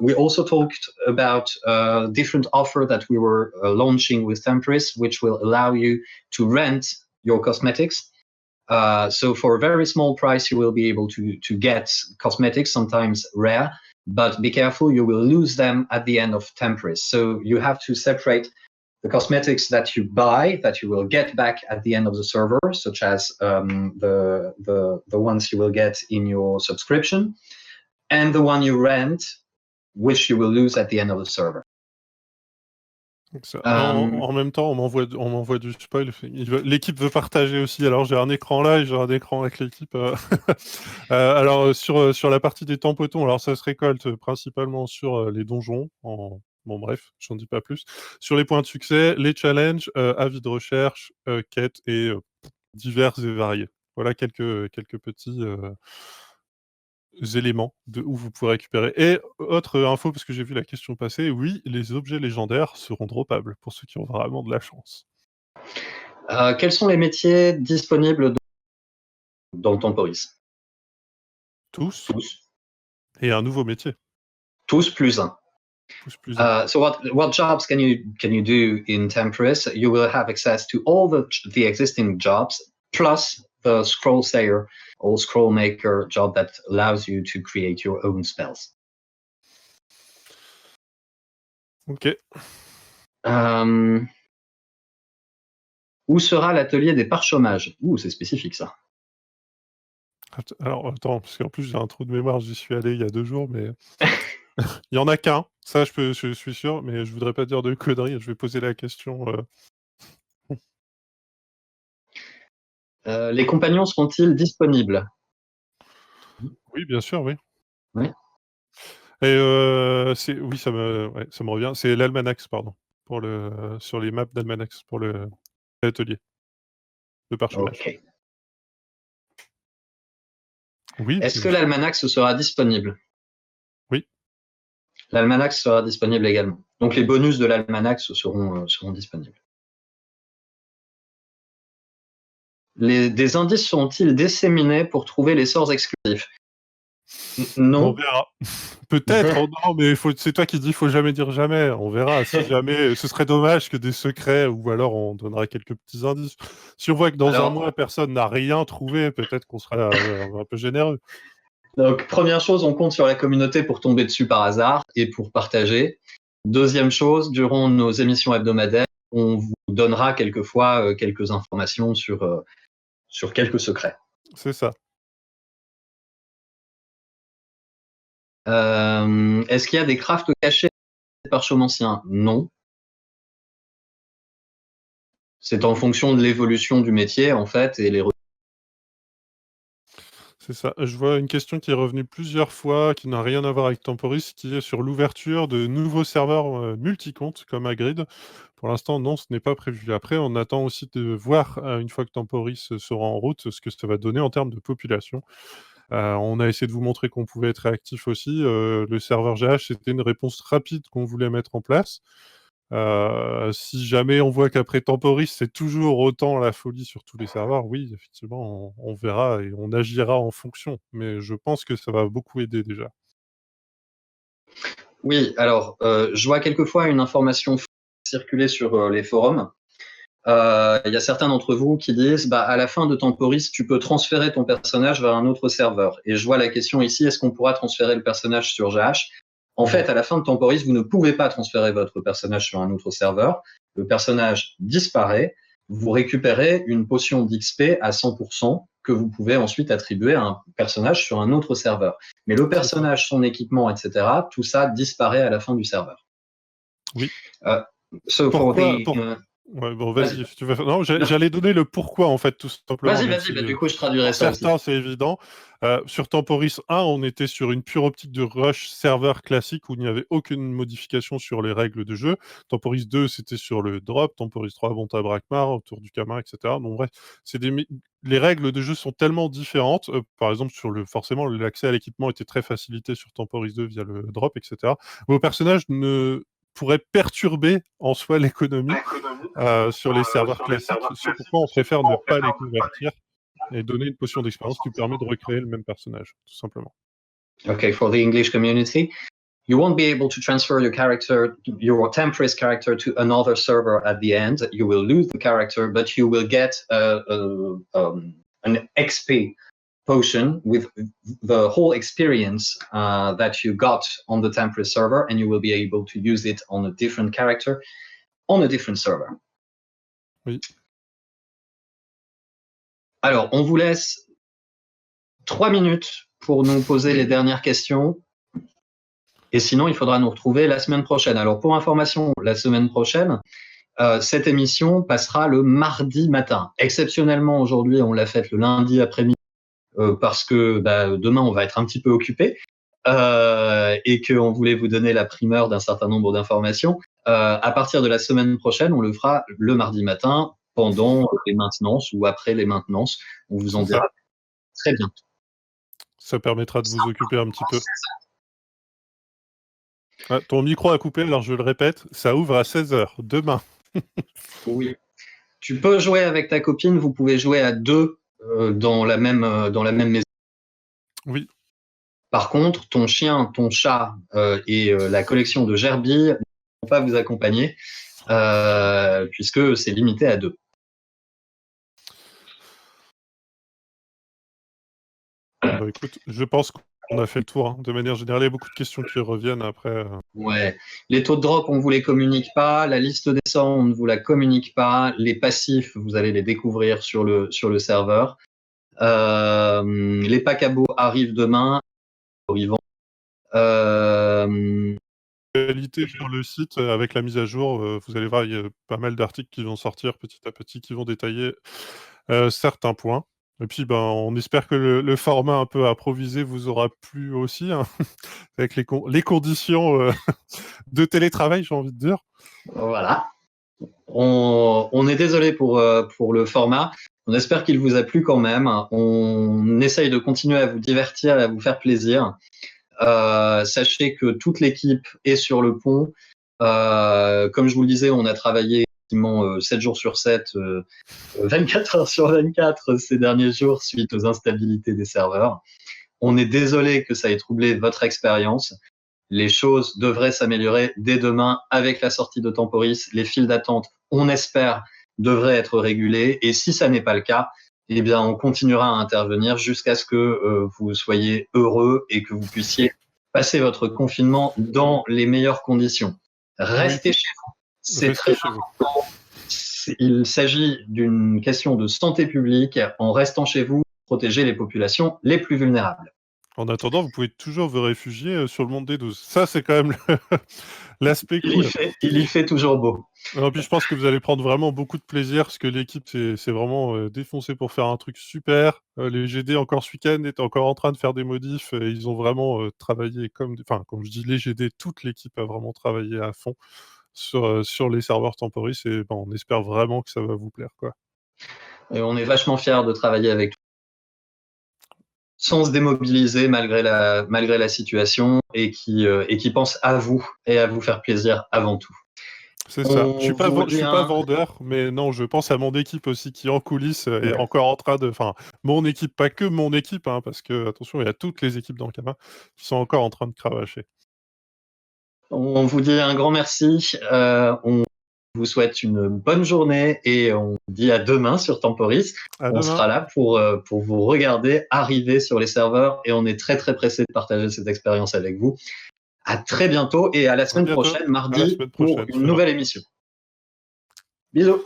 We also talked about a different offer that we were launching with Temporis, which will allow you to rent your cosmetics. So for a very small price, you will be able to get cosmetics, sometimes rare, but be careful, you will lose them at the end of Temporis. So you have to separate the cosmetics that you buy, that you will get back at the end of the server, such as the ones you will get in your subscription, and the one you rent, which you will lose at the end of the server. Donc ça en même temps, on m'envoie du spoil. L'équipe veut partager aussi. Alors j'ai un écran là et j'ai un écran avec l'équipe. Alors sur la partie des tampotons, alors ça se récolte principalement sur les donjons. Bon bref, j'en dis pas plus. Sur les points de succès, les challenges, avis de recherche, quêtes et divers et variés. Voilà quelques petits éléments de où vous pouvez récupérer. Et autre info, parce que j'ai vu la question passer, oui, les objets légendaires seront droppables pour ceux qui ont vraiment de la chance. Quels sont les métiers disponibles dans le temporis? Tous. Tous. Et un nouveau métier. Tous plus un. Tous plus un. So what jobs can you do in Temporis? You will have access to all the existing jobs plus the scroll sayer or scroll maker job that allows you to create your own spells. Ok. Où sera l'atelier des parchemages? C'est spécifique ça. Alors attends, parce qu'en plus j'ai un trou de mémoire, j'y suis allé il y a 2 jours, mais il y en a qu'un, ça je suis sûr, mais je voudrais pas dire de conneries, je vais poser la question. Les compagnons seront-ils disponibles? Oui, bien sûr, oui. Oui. Et oui, ça me revient. C'est l'Almanax, pardon, sur les maps d'Almanax pour l'atelier de parchemage. Ok. Oui. Est-ce que l'Almanax sera disponible? Oui. L'Almanax sera disponible également. Donc les bonus de l'Almanax seront disponibles. Des indices seront-ils disséminés pour trouver les sorts exclusifs? Non. On verra. Peut-être, non, mais c'est toi qui dis faut jamais dire jamais. On verra. Si jamais, ce serait dommage que des secrets, ou alors on donnera quelques petits indices. Si on voit que dans un mois, personne n'a rien trouvé, peut-être qu'on sera un peu généreux. Donc, première chose, on compte sur la communauté pour tomber dessus par hasard et pour partager. Deuxième chose, durant nos émissions hebdomadaires, on vous donnera quelquefois quelques informations sur quelques secrets. C'est ça. Est-ce qu'il y a des crafts cachés des parchemanciens? Non. C'est en fonction de l'évolution du métier, en fait, et les... C'est ça. Je vois une question qui est revenue plusieurs fois, qui n'a rien à voir avec Temporis, qui est sur l'ouverture de nouveaux serveurs multi-comptes comme Hagrid. Pour l'instant, non, ce n'est pas prévu. Après, on attend aussi de voir, une fois que Temporis sera en route, ce que ça va donner en termes de population. On a essayé de vous montrer qu'on pouvait être réactif aussi. Le serveur GH, c'était une réponse rapide qu'on voulait mettre en place. Si jamais on voit qu'après Temporis, c'est toujours autant la folie sur tous les serveurs, oui, effectivement, on verra et on agira en fonction. Mais je pense que ça va beaucoup aider déjà. Oui, alors, je vois quelquefois une information circuler sur les forums. Il y a certains d'entre vous qui disent à la fin de Temporis, tu peux transférer ton personnage vers un autre serveur. Et je vois la question ici, est-ce qu'on pourra transférer le personnage sur GH? En fait, à la fin de Temporis, vous ne pouvez pas transférer votre personnage sur un autre serveur. Le personnage disparaît. Vous récupérez une potion d'XP à 100% que vous pouvez ensuite attribuer à un personnage sur un autre serveur. Mais le personnage, son équipement, etc., tout ça disparaît à la fin du serveur. Oui. Ouais, bon, vas-y, si tu veux. Non, j'allais donner le pourquoi, en fait, tout simplement. Vas-y, du coup, je traduirai ça. Certains, c'est évident. Sur Temporis 1, on était sur une pure optique de rush serveur classique où il n'y avait aucune modification sur les règles de jeu. Temporis 2, c'était sur le drop. Temporis 3, Bonta Brakmar, autour du Kama, etc. Donc, bref, les règles de jeu sont tellement différentes. Par exemple, forcément, l'accès à l'équipement était très facilité sur Temporis 2 via le drop, etc. Vos personnages pourraient perturber en soi l'économie sur les serveurs classiques. C'est pourquoi on préfère ne pas les convertir et donner une potion d'expérience qui permet de recréer le même personnage, tout simplement. Okay, for the English community, you won't be able to transfer your Temporis character to another server at the end. You will lose the character, but you will get an XP potion with the whole experience that you got on the Temporis server, and you will be able to use it on a different character on a different server. Oui. Alors, on vous laisse 3 minutes pour nous poser les dernières questions. Et sinon, il faudra nous retrouver la semaine prochaine. Alors, pour information, la semaine prochaine, cette émission passera le mardi matin. Exceptionnellement, aujourd'hui, on l'a faite le lundi après-midi parce que demain, on va être un petit peu occupé et qu'on voulait vous donner la primeur d'un certain nombre d'informations. À partir de la semaine prochaine, on le fera le mardi matin pendant les maintenances ou après les maintenances. On vous en dira très bien. Ça permettra de vous occuper un petit peu. Ton micro a coupé, alors je le répète, ça ouvre à 16h, demain. Oui, tu peux jouer avec ta copine, vous pouvez jouer à 2 dans la même maison. Oui. Par contre, ton chien, ton chat et la collection de gerbilles ne vont pas vous accompagner puisque c'est limité à 2. Bah, écoute, je pense qu'on a fait le tour. Hein. De manière générale, il y a beaucoup de questions qui reviennent après. Ouais. Les taux de drop, on ne vous les communique pas. La liste des sorts, on ne vous la communique pas. Les passifs, vous allez les découvrir sur le serveur. Les paquebots arrivent demain. Réalité sur le site, avec la mise à jour, vous allez voir, il y a pas mal d'articles qui vont sortir petit à petit, qui vont détailler certains points. Et puis, ben, on espère que le format un peu improvisé vous aura plu aussi, hein, avec les conditions de télétravail, j'ai envie de dire. Voilà. On est désolé pour le format. On espère qu'il vous a plu quand même. On essaye de continuer à vous divertir et à vous faire plaisir. Sachez que toute l'équipe est sur le pont. Comme je vous le disais, on a travaillé 7 jours sur 7, 24 heures sur 24 ces derniers jours suite aux instabilités des serveurs. On est désolé que ça ait troublé votre expérience. Les choses devraient s'améliorer dès demain avec la sortie de Temporis. Les files d'attente, on espère, devraient être régulées. Et si ça n'est pas le cas, eh bien, on continuera à intervenir jusqu'à ce que vous soyez heureux et que vous puissiez passer votre confinement dans les meilleures conditions. Restez chez vous. C'est très important. Il s'agit d'une question de santé publique. En restant chez vous, protégez les populations les plus vulnérables. En attendant, vous pouvez toujours vous réfugier sur le monde des 12. Ça, c'est quand même l'aspect cool. Il y fait toujours beau. Et puis, je pense que vous allez prendre vraiment beaucoup de plaisir parce que l'équipe s'est vraiment défoncée pour faire un truc super. Les GD, encore ce week-end, étaient encore en train de faire des modifs. Et ils ont vraiment travaillé comme je dis les GD, toute l'équipe a vraiment travaillé à fond sur les serveurs Temporis. Et ben, on espère vraiment que ça va vous plaire, quoi. Et on est vachement fiers de travailler avec vous, sans se démobiliser malgré la situation et qui pense à vous et à vous faire plaisir avant tout. C'est ça. Je suis pas vendeur, mais non, je pense à mon équipe aussi qui en coulisses est encore en train de... Enfin, mon équipe, pas que mon équipe, hein, parce que, attention, il y a toutes les équipes dans Kama qui sont encore en train de cravacher. On vous dit un grand merci. On vous souhaite une bonne journée et on vous dit à demain sur Temporis. On sera là pour vous regarder arriver sur les serveurs et on est très très pressé de partager cette expérience avec vous. À très bientôt et à la semaine prochaine, mardi, pour une nouvelle émission. Bisous.